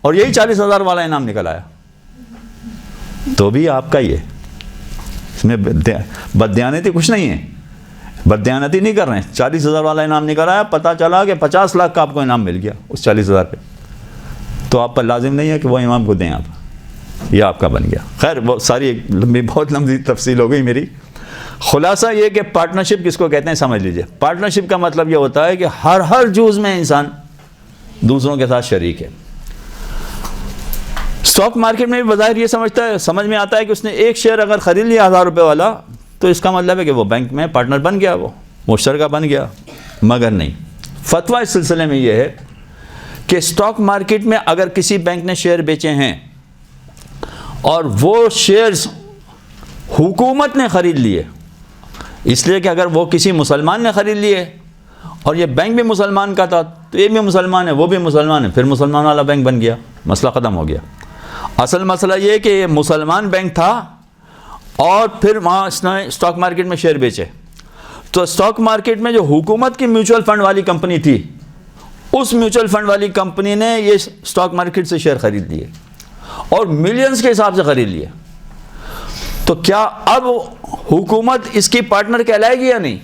اور یہی 40,000 والا انعام نکل آیا، تو بھی آپ کا ہی ہے. اس میں بددیانتی کچھ نہیں ہے، بددیانتی نہیں کر رہے ہیں. 40,000 والا انعام نکل آیا، پتہ چلا کہ 50 لاکھ کا آپ کو انعام مل گیا اس 40,000 پہ، تو آپ پر لازم نہیں ہے کہ وہ امام کو دیں آپ، یہ آپ کا بن گیا. خیر وہ ساری ایک بہت لمبی تفصیل ہو گئی میری. خلاصہ یہ کہ پارٹنرشپ کس کو کہتے ہیں سمجھ لیجئے. پارٹنرشپ کا مطلب یہ ہوتا ہے کہ ہر جز میں انسان دوسروں کے ساتھ شریک ہے. اسٹاک مارکیٹ میں بھی بظاہر یہ سمجھ میں آتا ہے کہ اس نے ایک شیئر اگر خرید لیا 1000 روپے والا تو اس کا مطلب ہے کہ وہ بینک میں پارٹنر بن گیا، وہ مشترکہ بن گیا. مگر نہیں، فتویٰ اس سلسلے میں یہ ہے کہ اسٹاک مارکیٹ میں اگر کسی بینک نے شیئر بیچے ہیں اور وہ شیئرز حکومت نے خرید لیے، اس لیے کہ اگر وہ کسی مسلمان نے خرید لیے اور یہ بینک بھی مسلمان کا تھا تو یہ بھی مسلمان ہے وہ بھی مسلمان ہے، پھر مسلمان والا بینک بن گیا، مسئلہ ختم ہو گیا. اصل مسئلہ یہ کہ یہ مسلمان بینک تھا اور پھر وہاں اس نے اسٹاک مارکیٹ میں شیئر بیچے، تو اسٹاک مارکیٹ میں جو حکومت کی میوچل فنڈ والی کمپنی تھی اس میوچل فنڈ والی کمپنی نے یہ اسٹاک مارکیٹ سے شیئر خرید لیے اور ملینز کے حساب سے خرید لیے. تو کیا اب حکومت اس کی پارٹنر کہلائے گی یا نہیں؟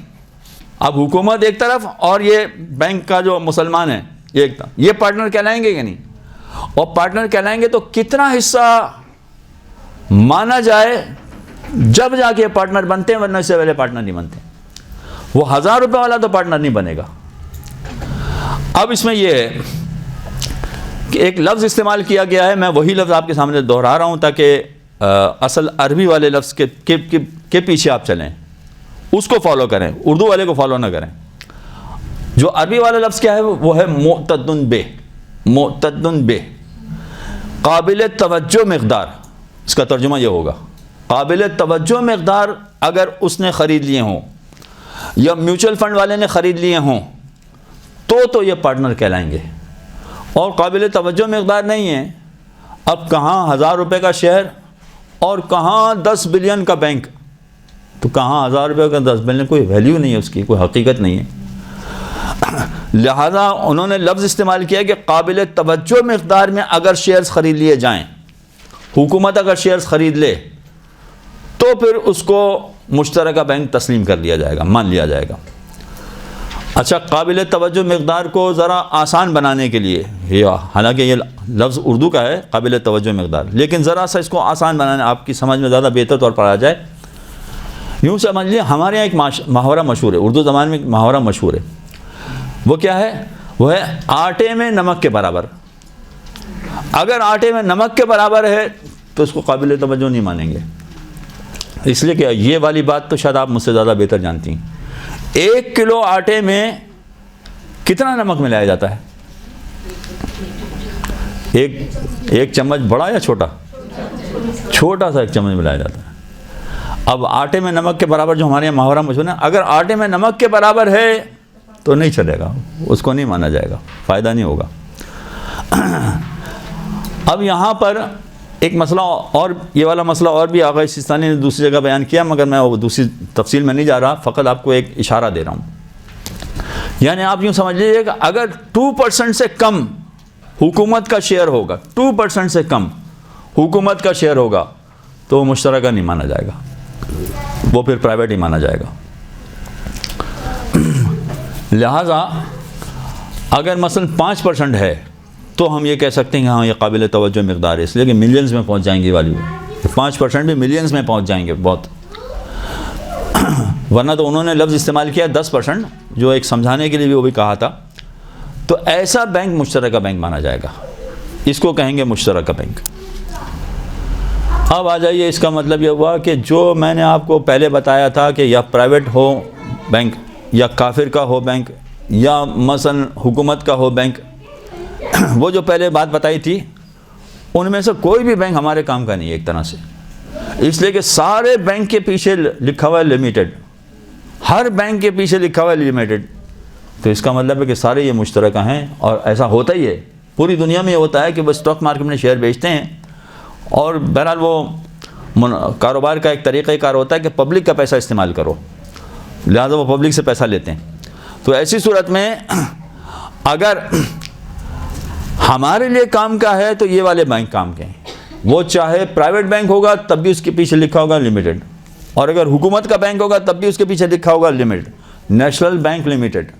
اب حکومت ایک طرف اور یہ بینک کا جو مسلمان ہے یہ ایک طرف، یہ پارٹنر کہلائیں گے یا نہیں؟ اور پارٹنر کہلائیں گے تو کتنا حصہ مانا جائے جب جا کے پارٹنر بنتے ہیں، ورنہ اس سے پہلے پارٹنر نہیں بنتے. وہ 1000 روپے والا تو پارٹنر نہیں بنے گا. اب اس میں یہ ہے کہ ایک لفظ استعمال کیا گیا ہے، میں وہی لفظ آپ کے سامنے دہرا رہا ہوں تاکہ اصل عربی والے لفظ کے پیچھے آپ چلیں، اس کو فالو کریں، اردو والے کو فالو نہ کریں. جو عربی والا لفظ کیا ہے وہ ہے معتدن بے. معتدن بے قابل توجہ مقدار، اس کا ترجمہ یہ ہوگا قابل توجہ مقدار. اگر اس نے خرید لیے ہوں یا میوچل فنڈ والے نے خرید لیے ہوں تو یہ پارٹنر کہلائیں گے. اور قابل توجہ مقدار نہیں ہے، اب کہاں 1000 روپے کا شیئر اور کہاں 10 بلین کا بینک، تو کہاں 1000 روپے کا 10 بلین، کوئی ویلیو نہیں ہے اس کی، کوئی حقیقت نہیں ہے. لہذا انہوں نے لفظ استعمال کیا کہ قابل توجہ مقدار میں اگر شیئرز خرید لیے جائیں، حکومت اگر شیئرز خرید لے تو پھر اس کو مشترکہ بینک تسلیم کر لیا جائے گا، مان لیا جائے گا. اچھا، قابل توجہ مقدار کو ذرا آسان بنانے کے لیے، حالانکہ یہ لفظ اردو کا ہے قابل توجہ مقدار، لیکن ذرا سا اس کو آسان بنانے، آپ کی سمجھ میں زیادہ بہتر طور پر آ جائے، یوں سمجھ لیے ہمارے یہاں ایک محاورہ مشہور ہے، اردو زبان میں ایک محاورہ مشہور ہے، وہ کیا ہے؟ وہ ہے آٹے میں نمک کے برابر۔ اگر آٹے میں نمک کے برابر ہے تو اس کو قابل توجہ نہیں مانیں گے، اس لیے کہ یہ والی بات تو شاید آپ مجھ سے زیادہ بہتر جانتی ہیں۔ 1 کلو آٹے میں کتنا نمک ملایا جاتا ہے؟ ایک چمچ بڑا یا چھوٹا؟ چھوٹا سا ایک چمچ ملایا جاتا ہے۔ اب آٹے میں نمک کے برابر جو ہمارے یہاں محاورہ مشہور ہے، اگر آٹے میں نمک کے برابر ہے تو نہیں چلے گا، اس کو نہیں مانا جائے گا، فائدہ نہیں ہوگا۔ اب یہاں پر ایک مسئلہ اور، یہ والا مسئلہ اور بھی آغا سیستانی نے دوسری جگہ بیان کیا، مگر میں وہ دوسری تفصیل میں نہیں جا رہا، فقط آپ کو ایک اشارہ دے رہا ہوں۔ یعنی آپ یوں سمجھ لیجیے کہ اگر 2% سے کم حکومت کا شیئر ہوگا، 2% سے کم حکومت کا شیئر ہوگا تو وہ مشترکہ نہیں مانا جائے گا، وہ پھر پرائیویٹ ہی مانا جائے گا۔ لہٰذا اگر مثلا 5% ہے تو ہم یہ کہہ سکتے ہیں کہ ہاں یہ قابل توجہ مقدار ہے، اس لیے کہ ملینز میں پہنچ جائیں گی والی، 5% بھی ملینز میں پہنچ جائیں گے بہت، ورنہ تو انہوں نے لفظ استعمال کیا 10%، جو ایک سمجھانے کے لیے بھی وہ بھی کہا تھا، تو ایسا بینک مشترکہ بینک مانا جائے گا، اس کو کہیں گے مشترکہ بینک۔ اب آ جائیے، اس کا مطلب یہ ہوا کہ جو میں نے آپ کو پہلے بتایا تھا کہ یا پرائیویٹ ہو بینک، یا کافر کا ہو بینک، یا مثلا حکومت کا ہو بینک، وہ جو پہلے بات بتائی تھی ان میں سے کوئی بھی بینک ہمارے کام کا نہیں ہے ایک طرح سے، اس لیے کہ سارے بینک کے پیچھے لکھا ہوا ہے لمیٹڈ، ہر بینک کے پیچھے لکھا ہوا ہے لمیٹڈ، تو اس کا مطلب ہے کہ سارے یہ مشترکہ ہیں، اور ایسا ہوتا ہی ہے، پوری دنیا میں یہ ہوتا ہے کہ وہ اسٹاک مارکیٹ میں شیئر بیچتے ہیں، اور بہرحال وہ کاروبار کا ایک طریقہ کار ہوتا ہے کہ پبلک کا پیسہ استعمال کرو، لہٰذا وہ پبلک سے پیسہ لیتے ہیں۔ تو ایسی صورت میں اگر ہمارے لیے کام کا ہے تو یہ والے بینک کام کے ہیں، وہ چاہے پرائیویٹ بینک ہوگا تب بھی اس کے پیچھے لکھا ہوگا لمیٹڈ، اور اگر حکومت کا بینک ہوگا تب بھی اس کے پیچھے لکھا ہوگا لمیٹڈ، نیشنل بینک لمیٹڈ،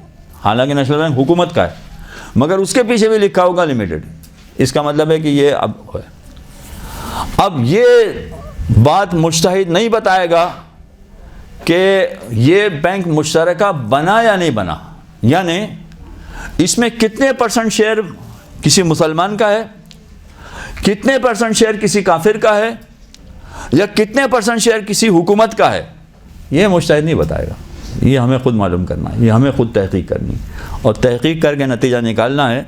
حالانکہ نیشنل بینک حکومت کا ہے مگر اس کے پیچھے بھی لکھا ہوگا لمیٹڈ، اس کا مطلب ہے کہ یہ اب یہ بات مجتہد نہیں بتائے گا کہ یہ بینک مشترکہ بنا یا نہیں بنا، یعنی اس میں کتنے % شیئر کسی مسلمان کا ہے، کتنے % شیئر کسی کافر کا ہے، یا کتنے % شیئر کسی حکومت کا ہے، یہ مجتہد نہیں بتائے گا، یہ ہمیں خود معلوم کرنا ہے، یہ ہمیں خود تحقیق کرنی اور تحقیق کر کے نتیجہ نکالنا ہے۔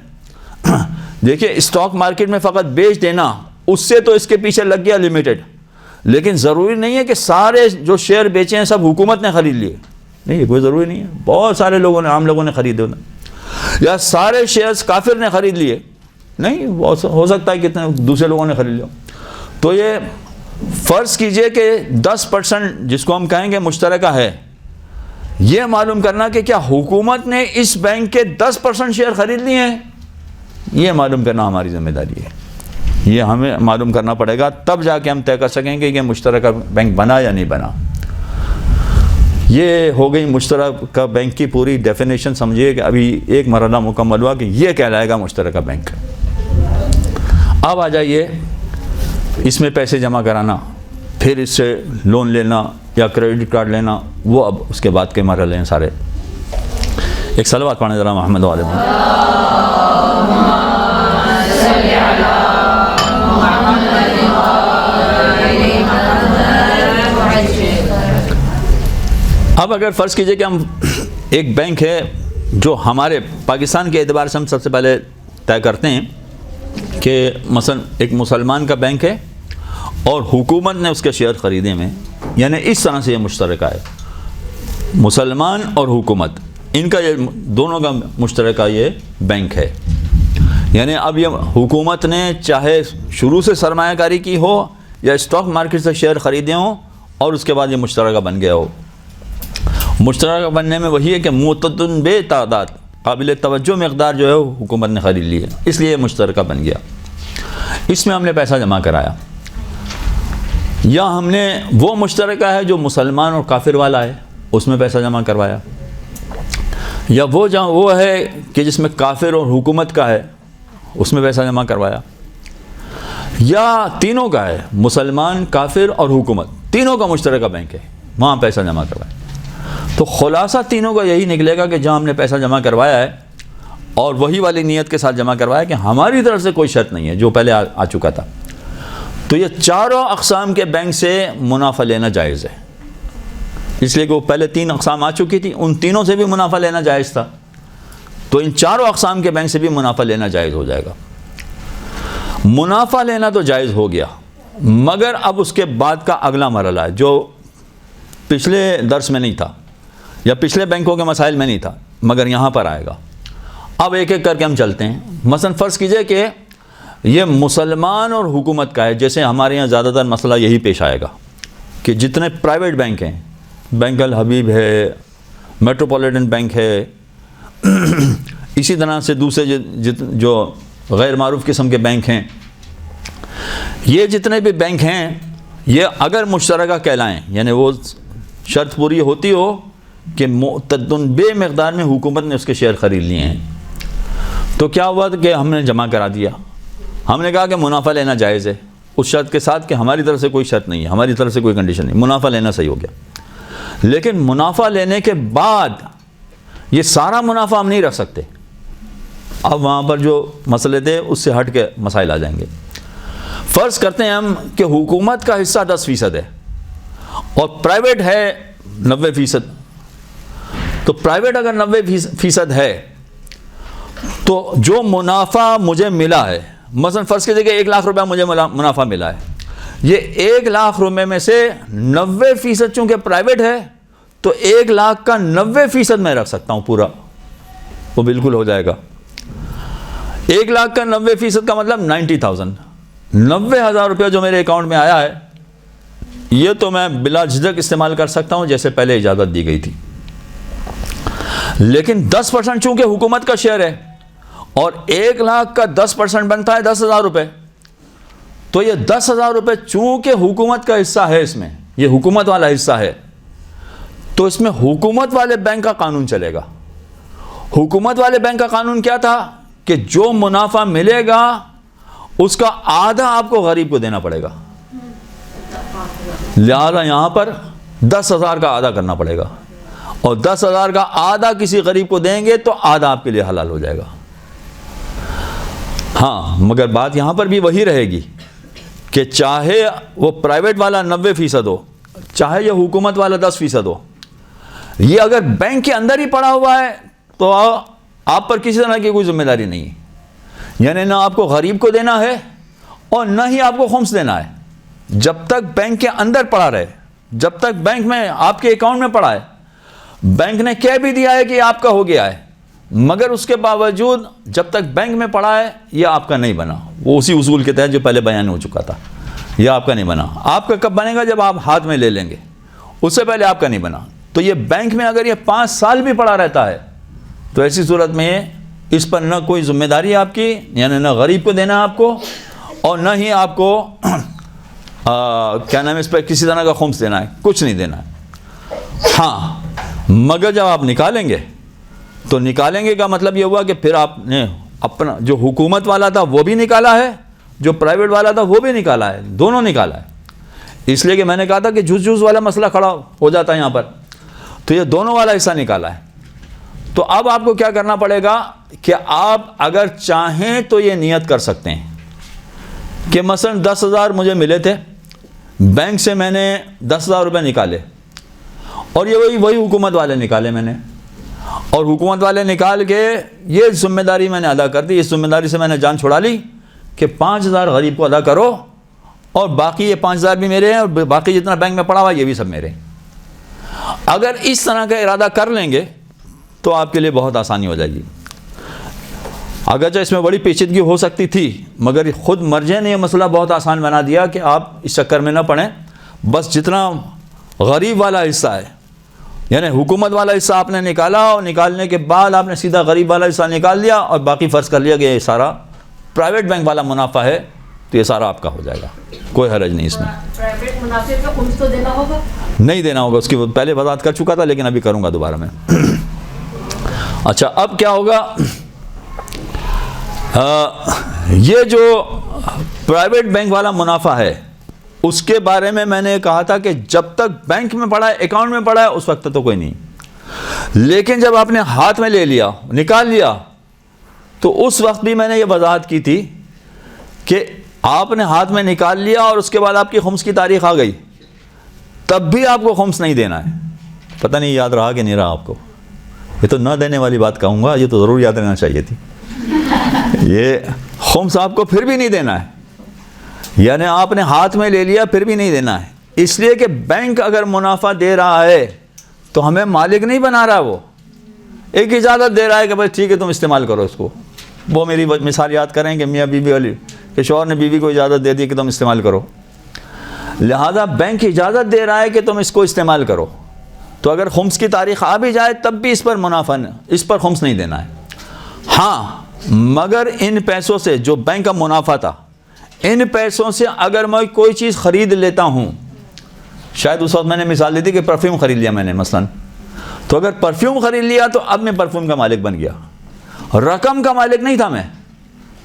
دیکھیے اسٹاک مارکیٹ میں فقط بیچ دینا، اس سے تو اس کے پیچھے لگ گیا لمیٹڈ، لیکن ضروری نہیں ہے کہ سارے جو شیئر بیچے ہیں سب حکومت نے خرید لیے، نہیں، یہ کوئی ضروری نہیں ہے، بہت سارے لوگوں نے، عام لوگوں نے خریدے ہونا، یا سارے شیئرز کافر نے خرید لیے، نہیں، ہو سکتا ہے کتنے دوسرے لوگوں نے خرید لیا۔ تو یہ فرض کیجئے کہ 10% جس کو ہم کہیں گے مشترکہ ہے، یہ معلوم کرنا کہ کیا حکومت نے اس بینک کے 10% شیئر خرید لیے ہیں، یہ معلوم کرنا ہماری ذمہ داری ہے، یہ ہمیں معلوم کرنا پڑے گا، تب جا کے ہم طے کر سکیں گے کہ مشترکہ بینک بنا یا نہیں بنا۔ یہ ہو گئی مشترکہ بینک کی پوری ڈیفینیشن، سمجھیے کہ ابھی ایک مرحلہ مکمل ہوا کہ یہ کہلائے گا مشترکہ بینک۔ اب آ جائیے اس میں پیسے جمع کرانا، پھر اس سے لون لینا یا کریڈٹ کارڈ لینا، وہ اب اس کے بعد کے مرحلے ہیں سارے۔ ایک صلوات پڑھیں ذرا محمد والے میں۔ اب اگر فرض کیجئے کہ ہم ایک بینک ہے جو ہمارے پاکستان کے اعتبار سے ہم سب سے پہلے طے کرتے ہیں کہ مثلا ایک مسلمان کا بینک ہے اور حکومت نے اس کے شیئر خریدے میں، یعنی اس طرح سے یہ مشترکہ ہے، مسلمان اور حکومت ان کا یہ دونوں کا مشترکہ یہ بینک ہے، یعنی اب یہ حکومت نے چاہے شروع سے سرمایہ کاری کی ہو یا اسٹاک مارکیٹ سے شیئر خریدے ہوں اور اس کے بعد یہ مشترکہ بن گیا ہو۔ مشترکہ بننے میں وہی ہے کہ متعدد بے تعداد قابل توجہ مقدار جو ہے وہ حکومت نے خرید لی ہے، اس لیے یہ مشترکہ بن گیا۔ اس میں ہم نے پیسہ جمع کرایا، یا ہم نے وہ مشترکہ ہے جو مسلمان اور کافر والا ہے، اس میں پیسہ جمع کروایا، یا وہ جہاں وہ ہے کہ جس میں کافر اور حکومت کا ہے اس میں پیسہ جمع کروایا، یا تینوں کا ہے، مسلمان، کافر اور حکومت، تینوں کا مشترکہ بینک ہے، وہاں پیسہ جمع کروایا. تو خلاصہ تینوں کا یہی نکلے گا کہ جہاں ہم نے پیسہ جمع کروایا ہے اور وہی والی نیت کے ساتھ جمع کروایا کہ ہماری طرف سے کوئی شرط نہیں ہے جو پہلے آ چکا تھا، تو یہ چاروں اقسام کے بینک سے منافع لینا جائز ہے. اس لیے کہ وہ پہلے 3 اقسام آ چکی تھی، ان تینوں سے بھی منافع لینا جائز تھا، تو ان چاروں اقسام کے بینک سے بھی منافع لینا جائز ہو جائے گا. منافع لینا تو جائز ہو گیا، مگر اب اس کے بعد کا اگلا مرحلہ ہے جو پچھلے درس میں نہیں تھا یا پچھلے بینکوں کے مسائل میں نہیں تھا، مگر یہاں پر آئے گا. اب ایک ایک کر کے ہم چلتے ہیں. مثلا فرض کیجئے کہ یہ مسلمان اور حکومت کا ہے. جیسے ہمارے یہاں زیادہ تر مسئلہ یہی پیش آئے گا کہ جتنے پرائیویٹ بینک ہیں، بینک الحبیب ہے، میٹروپولیٹن بینک ہے، اسی طرح سے دوسرے جو غیر معروف قسم کے بینک ہیں، یہ جتنے بھی بینک ہیں یہ اگر مشترکہ کہلائیں، یعنی وہ شرط پوری ہوتی ہو کہ معتدن بے مقدار میں حکومت نے اس کے شیئر خرید لیے ہیں، تو کیا ہوا کہ ہم نے جمع کرا دیا. ہم نے کہا کہ منافع لینا جائز ہے اس شرط کے ساتھ کہ ہماری طرف سے کوئی شرط نہیں ہے، ہماری طرف سے کوئی کنڈیشن نہیں، منافع لینا صحیح ہو گیا. لیکن منافع لینے کے بعد یہ سارا منافع ہم نہیں رکھ سکتے. اب وہاں پر جو مسئلے تھے اس سے ہٹ کے مسائل آ جائیں گے. فرض کرتے ہیں ہم کہ حکومت کا حصہ 10% ہے اور پرائیویٹ ہے 90%. تو پرائیویٹ اگر 90% ہے تو جو منافع مجھے ملا ہے، مثلا فرض کیجئے کہ 1 لاکھ روپیہ مجھے منافع ملا ہے، یہ 1 لاکھ روپے میں سے 90% چونکہ پرائیویٹ ہے تو 1 لاکھ کا 90% میں رکھ سکتا ہوں پورا، وہ بالکل ہو جائے گا. 1 لاکھ کا 90% کا مطلب 90,000، 90,000 روپیہ جو میرے اکاؤنٹ میں آیا ہے یہ تو میں بلا جھجک استعمال کر سکتا ہوں جیسے پہلے اجازت دی گئی تھی. لیکن 10% چونکہ حکومت کا شیئر ہے اور 1 لاکھ کا 10% بنتا ہے 10,000 روپے، تو یہ 10,000 روپے چونکہ حکومت کا حصہ ہے، اس میں یہ حکومت والا حصہ ہے، تو اس میں حکومت والے بینک کا قانون چلے گا. حکومت والے بینک کا قانون کیا تھا کہ جو منافع ملے گا اس کا آدھا آپ کو غریب کو دینا پڑے گا، لہذا یہاں پر 10,000 کا آدھا کرنا پڑے گا، اور 10,000 کا آدھا کسی غریب کو دیں گے تو آدھا آپ کے لیے حلال ہو جائے گا. ہاں مگر بات یہاں پر بھی وہی رہے گی کہ چاہے وہ پرائیویٹ والا 90% ہو، چاہے یہ حکومت والا 10% ہو، یہ اگر بینک کے اندر ہی پڑا ہوا ہے تو آپ پر کسی طرح کی کوئی ذمہ داری نہیں ہے. یعنی نہ آپ کو غریب کو دینا ہے اور نہ ہی آپ کو خمس دینا ہے. جب تک بینک کے اندر پڑا رہے، جب تک بینک میں آپ کے اکاؤنٹ میں پڑا ہے، بینک نے کہہ بھی دیا ہے کہ آپ کا ہو گیا ہے، مگر اس کے باوجود جب تک بینک میں پڑا ہے یہ آپ کا نہیں بنا. وہ اسی اصول کے تحت جو پہلے بیان ہو چکا تھا، یہ آپ کا نہیں بنا. آپ کا کب بنے گا؟ جب آپ ہاتھ میں لے لیں گے، اس سے پہلے آپ کا نہیں بنا. تو یہ بینک میں اگر یہ 5 سال بھی پڑا رہتا ہے تو ایسی صورت میں اس پر نہ کوئی ذمہ داری ہے آپ کی، یعنی نہ غریب کو دینا آپ کو اور نہ ہی آپ کو کیا نام ہے اس پہ کسی طرح کا خمس دینا ہے، کچھ نہیں دینا ہے. ہاں مگر جب آپ نکالیں گے تو نکالیں گے کا مطلب یہ ہوا کہ پھر آپ نے اپنا جو حکومت والا تھا وہ بھی نکالا ہے، جو پرائیویٹ والا تھا وہ بھی نکالا ہے، دونوں نکالا ہے. اس لیے کہ میں نے کہا تھا کہ جھوس جھوس والا مسئلہ کھڑا ہو جاتا ہے یہاں پر، تو یہ دونوں والا حصہ نکالا ہے. تو اب آپ کو کیا کرنا پڑے گا کہ آپ اگر چاہیں تو یہ نیت کر سکتے ہیں کہ مثلا 10,000 مجھے ملے تھے، بینک سے میں نے 10,000 روپے نکالے اور یہ وہی حکومت والے نکالے میں نے، اور حکومت والے نکال کے یہ ذمہ داری میں نے ادا کر دی، اس ذمہ داری سے میں نے جان چھڑا لی کہ 5,000 غریب کو ادا کرو اور باقی یہ 5,000 بھی میرے ہیں اور باقی جتنا بینک میں پڑا ہوا یہ بھی سب میرے ہیں. اگر اس طرح کا ارادہ کر لیں گے تو آپ کے لیے بہت آسانی ہو جائے گی. اگرچہ اس میں بڑی پیچیدگی ہو سکتی تھی مگر خود مرجع نے یہ مسئلہ بہت آسان بنا دیا کہ آپ اس چکر میں نہ پڑیں. بس جتنا غریب والا حصہ ہے، یعنی حکومت والا حصہ آپ نے نکالا اور نکالنے کے بعد آپ نے سیدھا غریب والا حصہ نکال دیا اور باقی فرض کر لیا کہ یہ سارا پرائیویٹ بینک والا منافع ہے تو یہ سارا آپ کا ہو جائے گا، کوئی حرج نہیں اس میں. پرائیویٹ منافع کا خمس تو دینا ہوگا؟ نہیں دینا ہوگا، اس کی پہلے وضاحت کر چکا تھا لیکن ابھی کروں گا دوبارہ میں. اچھا اب کیا ہوگا، یہ جو پرائیویٹ بینک والا منافع ہے اس کے بارے میں نے کہا تھا کہ جب تک بینک میں پڑا ہے، اکاؤنٹ میں پڑا ہے، اس وقت تو کوئی نہیں، لیکن جب آپ نے ہاتھ میں لے لیا، نکال لیا، تو اس وقت بھی میں نے یہ وضاحت کی تھی کہ آپ نے ہاتھ میں نکال لیا اور اس کے بعد آپ کی خمس کی تاریخ آ گئی، تب بھی آپ کو خمس نہیں دینا ہے۔ پتہ نہیں یاد رہا کہ نہیں رہا آپ کو، یہ تو نہ دینے والی بات کہوں گا، یہ تو ضرور یاد رہنا چاہیے تھی۔ یہ خمس آپ کو پھر بھی نہیں دینا ہے، یعنی آپ نے ہاتھ میں لے لیا پھر بھی نہیں دینا ہے، اس لیے کہ بینک اگر منافع دے رہا ہے تو ہمیں مالک نہیں بنا رہا، وہ ایک اجازت دے رہا ہے کہ بھائی ٹھیک ہے تم استعمال کرو اس کو۔ وہ میری مثال یاد کریں کہ میاں بیوی والی، کہ شوہر نے بیوی کو اجازت دے دی کہ تم استعمال کرو، لہذا بینک اجازت دے رہا ہے کہ تم اس کو استعمال کرو، تو اگر خمس کی تاریخ آ بھی جائے تب بھی اس پر منافع، اس پر خمس نہیں دینا ہے۔ ہاں مگر ان پیسوں سے جو بینک کا منافع تھا، ان پیسوں سے اگر میں کوئی چیز خرید لیتا ہوں، شاید اس وقت میں نے مثال دی تھی کہ پرفیوم خرید لیا میں نے مثلا، تو اگر پرفیوم خرید لیا تو اب میں پرفیوم کا مالک بن گیا، رقم کا مالک نہیں تھا میں،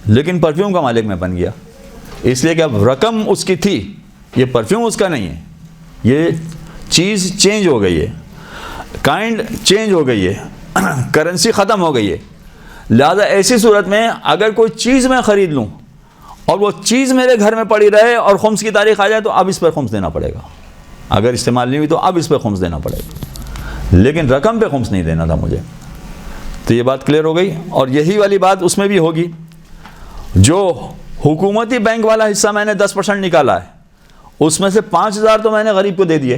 لیکن پرفیوم کا مالک میں بن گیا، اس لیے کہ اب رقم اس کی تھی، یہ پرفیوم اس کا نہیں ہے، یہ چیز چینج ہو گئی ہے، کائنڈ چینج ہو گئی ہے، کرنسی ختم ہو گئی ہے۔ لہذا ایسی صورت میں اگر کوئی چیز میں خرید لوں اور وہ چیز میرے گھر میں پڑی رہے اور خمس کی تاریخ آ جائے تو اب اس پر خمس دینا پڑے گا، اگر استعمال نہیں ہوئی تو اب اس پہ خمس دینا پڑے گا، لیکن رقم پہ خمس نہیں دینا تھا مجھے۔ تو یہ بات کلیئر ہو گئی، اور یہی والی بات اس میں بھی ہوگی، جو حکومتی بینک والا حصہ میں نے 10% نکالا ہے، اس میں سے 5,000 تو میں نے غریب کو دے دیے،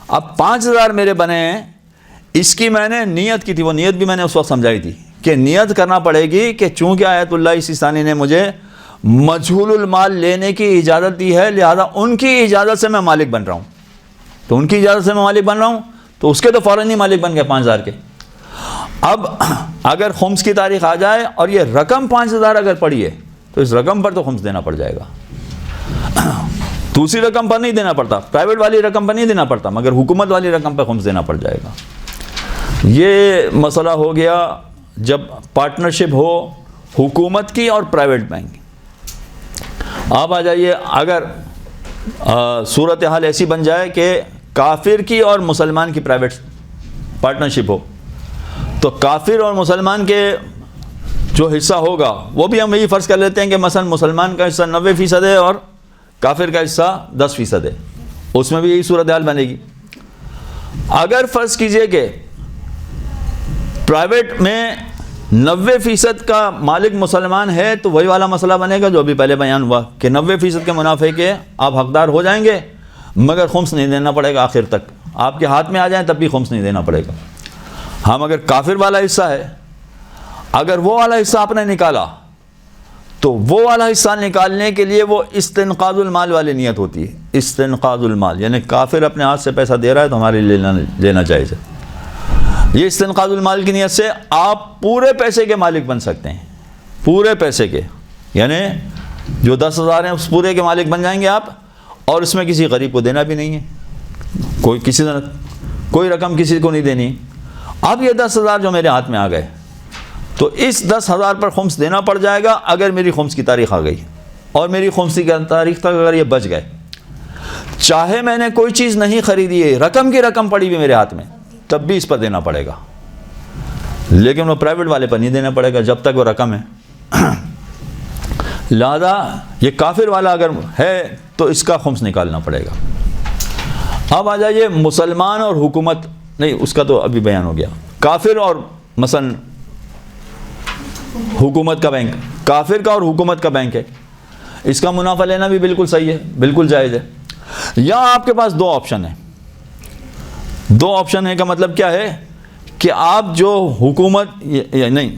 اب 5,000 میرے بنے ہیں، اس کی میں نے نیت کی تھی، وہ نیت بھی میں نے اس وقت سمجھائی تھی کہ نیت کرنا پڑے گی کہ چونکہ آیت اللہ سیستانی نے مجھے مجہول المال لینے کی اجازت دی ہے، لہذا ان کی اجازت سے میں مالک بن رہا ہوں، تو ان کی اجازت سے میں مالک بن رہا ہوں تو اس کے تو فوراً ہی مالک بن گئے 5,000 کے۔ اب اگر خمس کی تاریخ آ جائے اور یہ رقم 5,000 اگر پڑی ہے تو اس رقم پر تو خمس دینا پڑ جائے گا، دوسری رقم پر نہیں دینا پڑتا، پرائیویٹ والی رقم پر نہیں دینا پڑتا، مگر حکومت والی رقم پر خمس دینا پڑ جائے گا۔ یہ مسئلہ ہو گیا جب پارٹنرشپ ہو حکومت کی اور پرائیویٹ بینک۔ آپ آ جائیے، اگر صورتحال ایسی بن جائے کہ کافر کی اور مسلمان کی پرائیویٹ پارٹنرشپ ہو، تو کافر اور مسلمان کے جو حصہ ہوگا وہ بھی ہم یہی فرض کر لیتے ہیں کہ مثلا مسلمان کا حصہ 90% ہے اور کافر کا حصہ 10% ہے، اس میں بھی یہی صورتحال بنے گی۔ اگر فرض کیجئے کہ پرائیویٹ میں 90% کا مالک مسلمان ہے تو وہی والا مسئلہ بنے گا جو ابھی پہلے بیان ہوا کہ 90% کے منافع کے آپ حقدار ہو جائیں گے، مگر خمس نہیں دینا پڑے گا، آخر تک آپ کے ہاتھ میں آ جائیں تب بھی خمس نہیں دینا پڑے گا۔ ہم اگر کافر والا حصہ ہے، اگر وہ والا حصہ آپ نے نکالا تو وہ والا حصہ نکالنے کے لیے وہ استنقاذ المال والی نیت ہوتی ہے، استنقاذ المال، یعنی کافر اپنے ہاتھ سے پیسہ دے رہا ہے تو ہمارے لینا جائز ہے۔ یہ استنقاذ المال کی نیت سے آپ پورے پیسے کے مالک بن سکتے ہیں، پورے پیسے کے، یعنی جو 10,000 ہیں اس پورے کے مالک بن جائیں گے آپ، اور اس میں کسی غریب کو دینا بھی نہیں ہے، کوئی رقم کسی کو نہیں دینی۔ اب یہ 10,000 جو میرے ہاتھ میں آ گئے تو اس 10,000 پر خمس دینا پڑ جائے گا اگر میری خمس کی تاریخ آ گئی، اور میری خمس کی تاریخ تک اگر یہ بچ گئے، چاہے میں نے کوئی چیز نہیں خریدی ہے، رقم کی رقم پڑی ہوئی میرے ہاتھ میں، تب بھی اس پر دینا پڑے گا، لیکن وہ پرائیویٹ والے پر نہیں دینا پڑے گا جب تک وہ رقم ہے۔ لہذا یہ کافر والا اگر ہے تو اس کا خمس نکالنا پڑے گا۔ اب آ جائیے مسلمان اور حکومت، نہیں اس کا تو ابھی بیان ہو گیا، کافر اور مثلا حکومت کا بینک، کافر کا اور حکومت کا بینک ہے، اس کا منافع لینا بھی بالکل صحیح ہے، بالکل جائز ہے۔ یہاں آپ کے پاس دو آپشن ہیں، دو آپشن ہے کا مطلب کیا ہے کہ آپ جو حکومت نہیں،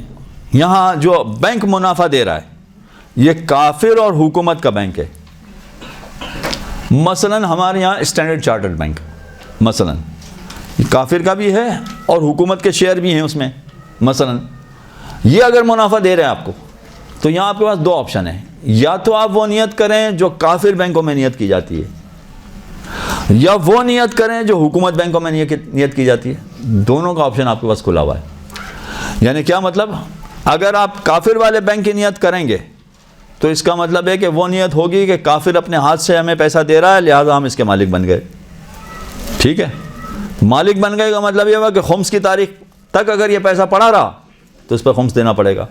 یہاں جو بینک منافع دے رہا ہے یہ کافر اور حکومت کا بینک ہے۔ مثلا ہمارے یہاں اسٹینڈرڈ چارٹرڈ بینک مثلا کافر کا بھی ہے اور حکومت کے شیئر بھی ہیں اس میں، مثلا یہ اگر منافع دے رہے ہیں آپ کو تو یہاں آپ کے پاس دو آپشن ہیں، یا تو آپ وہ نیت کریں جو کافر بینکوں میں نیت کی جاتی ہے، یا وہ نیت کریں جو حکومت بینکوں میں نیت کی جاتی ہے، دونوں کا آپشن آپ کے پاس کھلا ہوا ہے۔ یعنی کیا مطلب؟ اگر آپ کافر والے بینک کی نیت کریں گے تو اس کا مطلب ہے کہ وہ نیت ہوگی کہ کافر اپنے ہاتھ سے ہمیں پیسہ دے رہا ہے لہذا ہم اس کے مالک بن گئے. ٹھیک ہے, مالک بن گئے کا مطلب یہ ہوا کہ خمس کی تاریخ تک اگر یہ پیسہ پڑا رہا تو اس پر خمس دینا پڑے گا.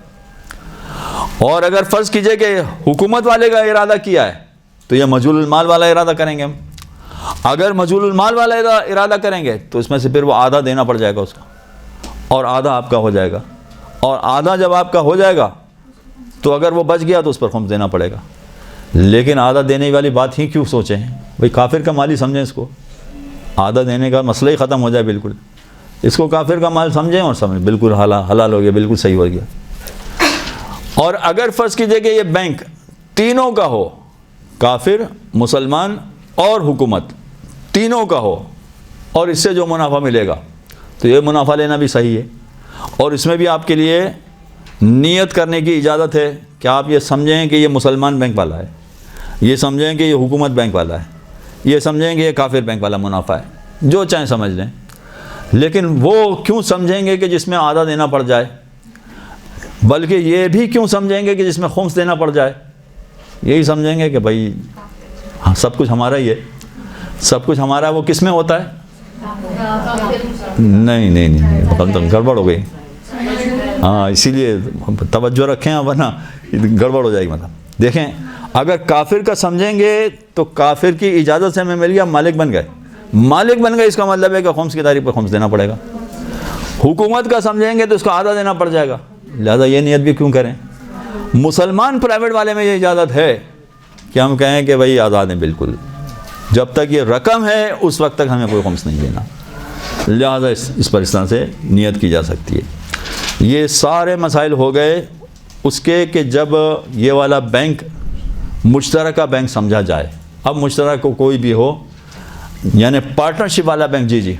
اور اگر فرض کیجئے کہ حکومت والے کا ارادہ کیا ہے تو یہ مجہول المال والا ارادہ کریں گے ہم. اگر مجہول المال والا ارادہ کریں گے تو اس میں سے پھر وہ آدھا دینا پڑ جائے گا اس کا, اور آدھا آپ کا ہو جائے گا. اور آدھا جب آپ کا ہو جائے گا تو اگر وہ بچ گیا تو اس پر خمس دینا پڑے گا. لیکن آدھا دینے والی بات ہی کیوں سوچیں ہیں بھئی؟ کافر کا مال ہی سمجھیں اس کو, آدھا دینے کا مسئلہ ہی ختم ہو جائے بالکل. اس کو کافر کا مال سمجھیں اور سمجھیں بالکل حلال ہو گیا, بالکل صحیح ہو گیا. اور اگر فرض کیجئے کہ یہ بینک تینوں کا ہو, کافر, مسلمان اور حکومت تینوں کا ہو, اور اس سے جو منافع ملے گا تو یہ منافع لینا بھی صحیح ہے. اور اس میں بھی آپ کے لیے نیت کرنے کی اجازت ہے کہ آپ یہ سمجھیں کہ یہ مسلمان بینک والا ہے, یہ سمجھیں کہ یہ حکومت بینک والا ہے, یہ سمجھیں کہ یہ کافر بینک والا منافع ہے, جو چاہیں سمجھ لیں. لیکن وہ کیوں سمجھیں گے کہ جس میں آدھا دینا پڑ جائے, بلکہ یہ بھی کیوں سمجھیں گے کہ جس میں خمس دینا پڑ جائے؟ یہی سمجھیں گے کہ بھائی سب کچھ ہمارا ہی ہے, سب کچھ ہمارا ہے. وہ کس میں ہوتا ہے؟ نہیں, گڑبڑ ہو گئی. ہاں, اسی لیے توجہ رکھیں ورنہ گڑبڑ ہو جائے گی. مطلب دیکھیں, اگر کافر کا سمجھیں گے تو کافر کی اجازت سے ہمیں مل گیا, مالک بن گئے. مالک بن گئے اس کا مطلب ہے کہ خمس کی تاریخ پر خمس دینا پڑے گا. حکومت کا سمجھیں گے تو اس کو آدھا دینا پڑ جائے گا, لہذا یہ نیت بھی کیوں کریں. مسلمان پرائیویٹ والے میں یہ اجازت ہے کہ ہم کہیں کہ بھائی آزاد ہیں بالکل, جب تک یہ رقم ہے اس وقت تک ہمیں کوئی خمس نہیں دینا, لہذا اس پر اس طرح سے نیت کی جا سکتی ہے. یہ سارے مسائل ہو گئے اس کے کہ جب یہ والا بینک مشترکہ بینک سمجھا جائے. اب مشترک کو کوئی بھی ہو, یعنی پارٹنرشپ والا بینک. جی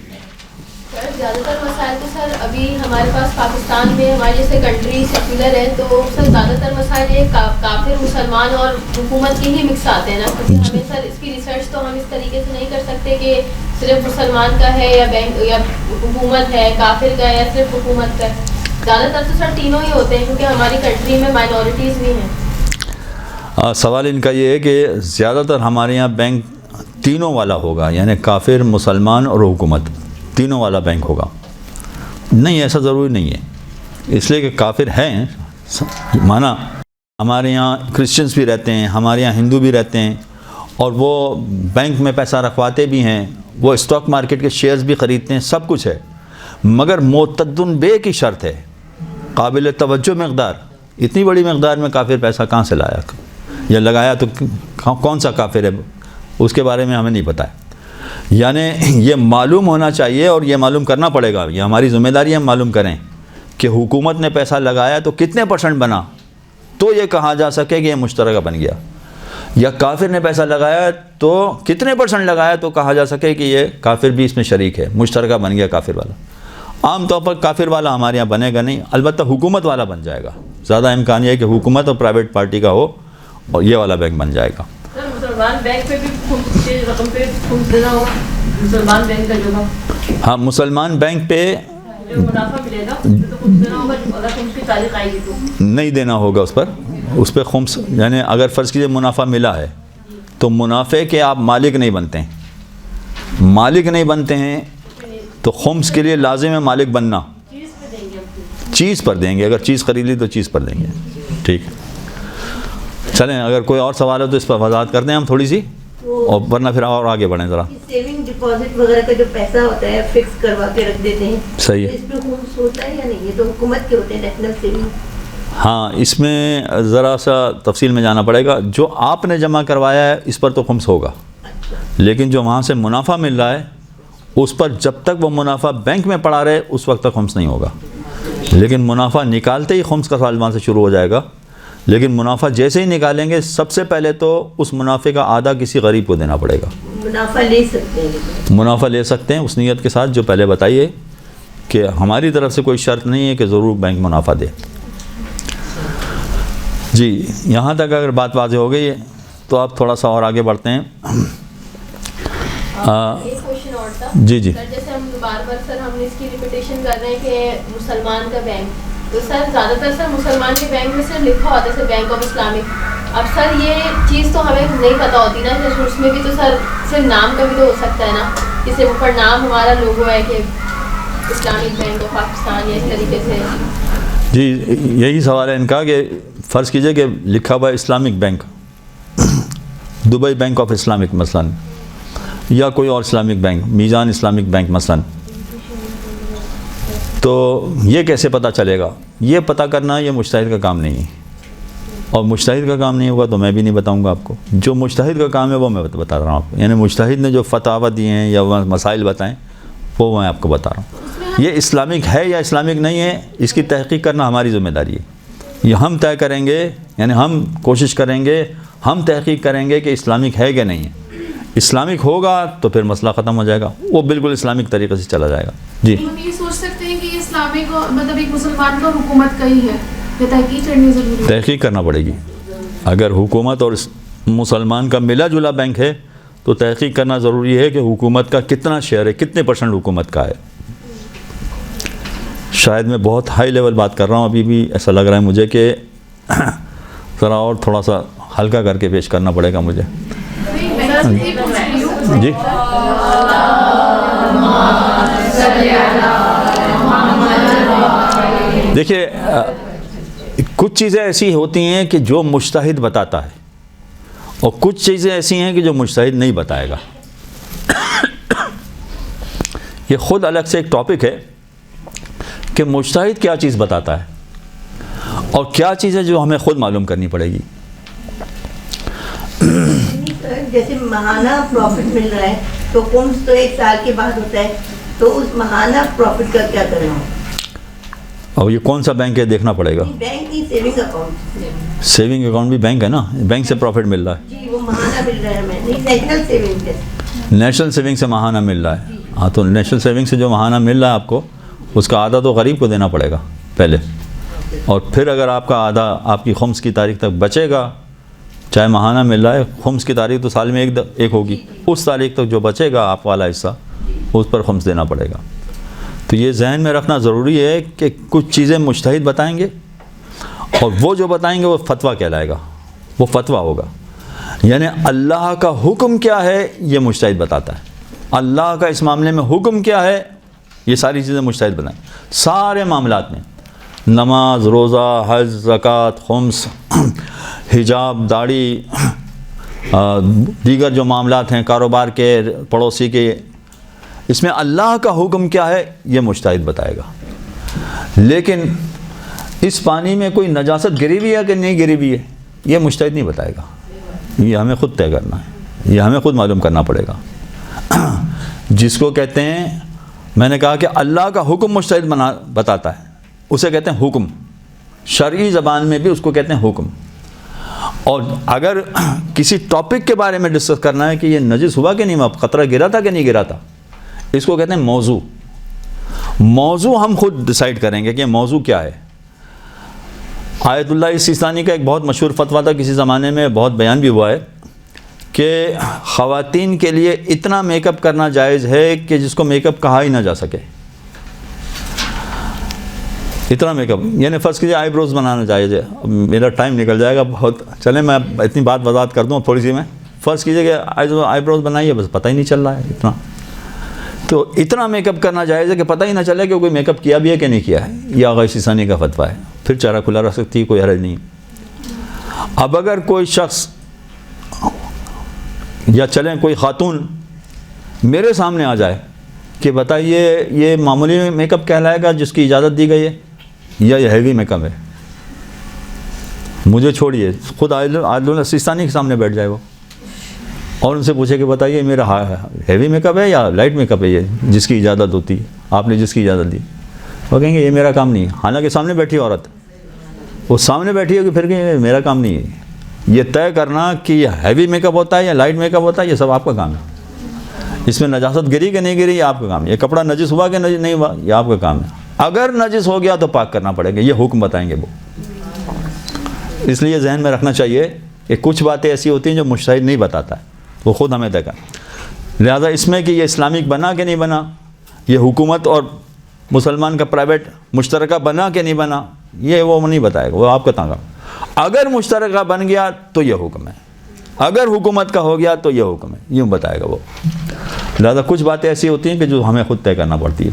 زیادہ تر مسائل تو سر ابھی ہمارے پاس پاکستان میں ہماری جیسے کنٹری سیکولر ہے تو سر زیادہ تر مسائل یہ کافر, مسلمان اور حکومت کے ہی مکس آتے ہیں نا. کیونکہ ہمیں سر اس کی ریسرچ تو ہم اس طریقے سے نہیں کر سکتے کہ صرف مسلمان کا ہے یا بینک یا حکومت ہے, کافر کا ہے یا صرف حکومت کا ہے. زیادہ تر تو سر تینوں ہی ہوتے ہیں کیونکہ ہماری کنٹری میں مائنورٹیز بھی ہیں. سوال ان کا یہ ہے کہ زیادہ تر ہمارے یہاں بینک تینوں والا ہوگا, یعنی کافر, مسلمان اور حکومت تینوں والا بینک ہوگا. نہیں, ایسا ضروری نہیں ہے, اس لیے کہ کافر ہیں مانا ہمارے یہاں کرسچنس بھی رہتے ہیں, ہمارے یہاں ہندو بھی رہتے ہیں, اور وہ بینک میں پیسہ رکھواتے بھی ہیں, وہ اسٹاک مارکیٹ کے شیئرز بھی خریدتے ہیں, سب کچھ ہے. مگر معتدن بے کی شرط ہے, قابل توجہ مقدار. اتنی بڑی مقدار میں کافر پیسہ کہاں سے لایا یا لگایا تو کون سا کافر ہے اس کے بارے میں ہمیں نہیں پتہ ہے. یعنی یہ معلوم ہونا چاہیے اور یہ معلوم کرنا پڑے گا, یہ ہماری ذمہ داری ہے ہم معلوم کریں کہ حکومت نے پیسہ لگایا تو کتنے % بنا, تو یہ کہا جا سکے کہ یہ مشترکہ بن گیا. یا کافر نے پیسہ لگایا تو کتنے % لگایا تو کہا جا سکے کہ یہ کافر بھی اس میں شریک ہے, مشترکہ بن گیا کافر والا. عام طور پر کافر والا ہمارے یہاں بنے گا نہیں, البتہ حکومت والا بن جائے گا. زیادہ امکان یہ ہے کہ حکومت اور پرائیویٹ پارٹی کا ہو اور یہ والا بینک بن جائے گا. مسلمان بینک پہ بھی رقم پہ خمس دینا ہوگا, مسلمان بینک کا جو ہے. ہاں, مسلمان بینک پہ منافع ملے گا تو خمس دینا ہوگا, اگر خمس کی تاریخ آئے گی تو نہیں دینا ہوگا اس پہ خمس. یعنی اگر فرض کیجیے منافع ملا ہے تو منافع کے آپ مالک نہیں بنتے ہیں, مالک نہیں بنتے ہیں تو خمس کے لیے لازم ہے مالک بننا. چیز پر دیں گے, اگر چیز خرید لی تو چیز پر دیں گے. ٹھیک ہے, چلیں اگر کوئی اور سوال ہے تو اس پر وضاحت کر دیں ہم تھوڑی سی, اور ورنہ پھر اور آگے بڑھیں ذرا. سیونگ ڈپازٹ وغیرہ کا جو پیسہ ہوتا ہے فکس کروا کے رکھ دیتے ہیں, صحیح ہے, اس پہ خمس ہوتا ہے یا نہیں؟ یہ تو حکومت کے ہوتے ہیں نیشنل سیونگ. ہاں, اس میں ذرا سا تفصیل میں جانا پڑے گا. جو آپ نے جمع کروایا ہے اس پر تو خمس ہوگا, لیکن جو وہاں سے منافع مل رہا ہے اس پر جب تک وہ منافع بینک میں پڑا رہے اس وقت تک خمس نہیں ہوگا. لیکن منافع نکالتے ہی خمس کا سوال وہاں سے شروع ہو جائے گا. لیکن منافع جیسے ہی نکالیں گے سب سے پہلے تو اس منافع کا آدھا کسی غریب کو دینا پڑے گا. منافع لے سکتے ہیں, منافع لے سکتے ہیں اس نیت کے ساتھ جو پہلے بتائیے کہ ہماری طرف سے کوئی شرط نہیں ہے کہ ضرور بینک منافع دے. جی, یہاں تک اگر بات واضح ہو گئی ہے تو آپ تھوڑا سا اور آگے بڑھتے ہیں. ایک کوشچن اور تھا. جی سر جیسے ہم بار بار سر ہم اس کی ریپیٹیشن کر رہے ہیں کہ مسلمان کا بینک, تو سر زیادہ تر سر مسلمان کے بینک میں صرف لکھا ہوتا ہے سر بینک آف اسلامک. اب سر یہ چیز تو ہمیں نہیں پتہ ہوتی نا, اس میں بھی تو سر صرف نام کا بھی تو ہو سکتا ہے نا, جس کے اوپر نام ہمارا لوگو ہے کہ اسلامک بینک آف پاکستان, یا اس طریقے سے. جی یہی سوال ہے ان کا کہ فرض کیجئے کہ لکھا ہوا ہے Islamic bank, Dubai bank of Islamic مثلاً, یا کوئی اور اسلامک بینک, میزان اسلامک بینک مثلاً, تو یہ کیسے پتہ چلے گا؟ یہ پتہ کرنا یہ مجتہد کا کام نہیں ہے, اور مجتہد کا کام نہیں ہوگا تو میں بھی نہیں بتاؤں گا آپ کو. جو مجتہد کا کام ہے وہ میں بتا رہا ہوں آپ کو, یعنی مجتہد نے جو فتاوی دیے ہیں یا مسائل بتائیں وہ میں آپ کو بتا رہا ہوں. یہ اسلامک ہے یا اسلامک نہیں ہے اس کی تحقیق کرنا ہماری ذمہ داری ہے. یہ ہم طے کریں گے, یعنی ہم کوشش کریں گے, ہم تحقیق کریں گے کہ اسلامک ہے کہ نہیں ہے. اسلامک ہوگا تو پھر مسئلہ ختم ہو جائے گا, وہ بالکل اسلامک طریقے سے چلا جائے گا. جی ہم یہ سوچ سکتے ہیں کہ یہ اسلامک مطلب ایک مسلمان کا حکومت کا ہی ہے, یہ تحقیق کرنی ضروری ہے. تحقیق کرنا پڑے گی. اگر حکومت اور مسلمان کا ملا جلا بینک ہے تو تحقیق کرنا ضروری ہے کہ حکومت کا کتنا شیئر ہے, کتنے % حکومت کا ہے. شاید میں بہت ہائی لیول بات کر رہا ہوں, ابھی بھی ایسا لگ رہا ہے مجھے کہ ذرا اور تھوڑا سا ہلکا کر کے پیش کرنا پڑے گا مجھے. جی دیکھیے کچھ چیزیں ایسی ہوتی ہیں کہ جو مجتہد بتاتا ہے, اور کچھ چیزیں ایسی ہیں کہ جو مجتہد نہیں بتائے گا. یہ خود الگ سے ایک ٹاپک ہے کہ مجتہد کیا چیز بتاتا ہے اور کیا چیز ہے جو ہمیں خود معلوم کرنی پڑے گی. جیسے ماہانہ پروفٹ مل رہا ہے تو خمس تو 1 سال کے بعد ہوتا ہے, تو اس ماہانہ پروفٹ کا کیا کرنا ہے؟ اور یہ کون سا بینک ہے دیکھنا پڑے گا. بینک کی سیونگ اکاؤنٹ. سیونگ اکاؤنٹ بھی بینک ہے نا, بینک سے پروفٹ مل رہا ہے. جی وہ ماہانہ مل رہا ہے ہمیں, نہیں نیشنل سیونگ سے. نیشنل سیونگ سے ماہانہ مل رہا ہے. ہاں تو نیشنل سیونگ سے جو ماہانہ مل رہا ہے آپ کو, اس کا آدھا تو غریب کو دینا پڑے گا پہلے, اور پھر اگر آپ کا آدھا آپ کی خمس کی تاریخ تک بچے گا, چاہے ماہانہ مل رہا ہے, خمس کی تاریخ تو سال میں ایک ہوگی, اس تاریخ تک جو بچے گا آپ والا حصہ اس پر خمس دینا پڑے گا. تو یہ ذہن میں رکھنا ضروری ہے کہ کچھ چیزیں مجتہد بتائیں گے, اور وہ جو بتائیں گے وہ فتویٰ کہلائے گا, وہ فتویٰ ہوگا. یعنی اللہ کا حکم کیا ہے یہ مجتہد بتاتا ہے, اللہ کا اس معاملے میں حکم کیا ہے یہ ساری چیزیں مجتہد بتائیں. سارے معاملات میں نماز, روزہ, حج, زکوٰۃ, خمس, حجاب, داڑھی, دیگر جو معاملات ہیں کاروبار کے, پڑوسی کے, اس میں اللہ کا حکم کیا ہے یہ مجتہد بتائے گا. لیکن اس پانی میں کوئی نجاست گری ہوئی ہے کہ نہیں گری ہوئی ہے یہ مجتہد نہیں بتائے گا, یہ ہمیں خود طے کرنا ہے, یہ ہمیں خود معلوم کرنا پڑے گا. جس کو کہتے ہیں, میں نے کہا کہ اللہ کا حکم مجتہد بتاتا ہے, اسے کہتے ہیں حکم. شرعی زبان میں بھی اس کو کہتے ہیں حکم. اور اگر کسی ٹاپک کے بارے میں ڈسکس کرنا ہے کہ یہ نجس ہوا کہ نہیں, قطرہ گرا تھا کہ نہیں گرا تھا, اس کو کہتے ہیں موضوع. موضوع ہم خود ڈیسائیڈ کریں گے کہ موضوع کیا ہے. آیت اللہ سیستانی کا ایک بہت مشہور فتویٰ تھا, کسی زمانے میں بہت بیان بھی ہوا ہے, کہ خواتین کے لیے اتنا میک اپ کرنا جائز ہے کہ جس کو میک اپ کہا ہی نہ جا سکے. اتنا میک اپ, یعنی فرض کیجیے آئی بروز بنانا جائز ہے. اب میرا ٹائم نکل جائے گا بہت, چلیں میں اتنی بات وضاحت کر دوں تھوڑی سی. میں فرض کیجیے کہ آئی بروز بنائیے, بس پتہ ہی نہیں چل رہا ہے اتنا. تو اتنا میک اپ کرنا جائز ہے کہ پتہ ہی نہ چلے کہ کوئی میک اپ کیا بھی ہے کہ نہیں کیا ہے. یہ آغا سیستانی کا فتویٰ ہے. پھر چہرہ کھلا رکھ سکتی ہے, کوئی حرج نہیں. اب اگر کوئی شخص یا چلیں کوئی خاتون میرے سامنے آ جائے کہ بتائیے یہ معمولی میک اپ کہلائے گا جس کی اجازت دی گئی ہے, یا یہ ہیوی میک اپ ہے, مجھے چھوڑیے, خود عادل سیستانی کے سامنے بیٹھ جائے وہ اور ان سے پوچھے کہ بتائیے میرا ہیوی میک اپ ہے یا لائٹ میک اپ ہے یہ جس کی اجازت ہوتی ہے, آپ نے جس کی اجازت دی. وہ کہیں گے یہ میرا کام نہیں ہے. حالانکہ سامنے بیٹھی عورت, وہ سامنے بیٹھی ہوگی, پھر کہ میرا کام نہیں ہے. یہ طے کرنا کہ یہ ہیوی میک اپ ہوتا ہے یا لائٹ میک اپ ہوتا ہے یہ سب آپ کا کام ہے. اس میں نجاست گری کہ نہیں گری یہ آپ کا کام ہے. یہ کپڑا نجس ہوا کہ نہیں ہوا یہ آپ کا کام ہے. اگر نجس ہو گیا تو پاک کرنا پڑے گا, یہ حکم بتائیں گے وہ. اس لیے ذہن میں رکھنا چاہیے کہ کچھ باتیں ایسی ہوتی ہیں جو مجتہد نہیں بتاتا ہے, وہ خود ہمیں طے کرنا. لہٰذا اس میں کہ یہ اسلامک بنا کہ نہیں بنا, یہ حکومت اور مسلمان کا پرائیویٹ مشترکہ بنا کہ نہیں بنا یہ وہ نہیں بتائے گا، وہ آپ کا تانگا. اگر مشترکہ بن گیا تو یہ حکم ہے، اگر حکومت کا ہو گیا تو یہ حکم ہے، یوں بتائے گا وہ. لہٰذا کچھ باتیں ایسی ہوتی ہیں کہ جو ہمیں خود طے کرنا پڑتی ہے.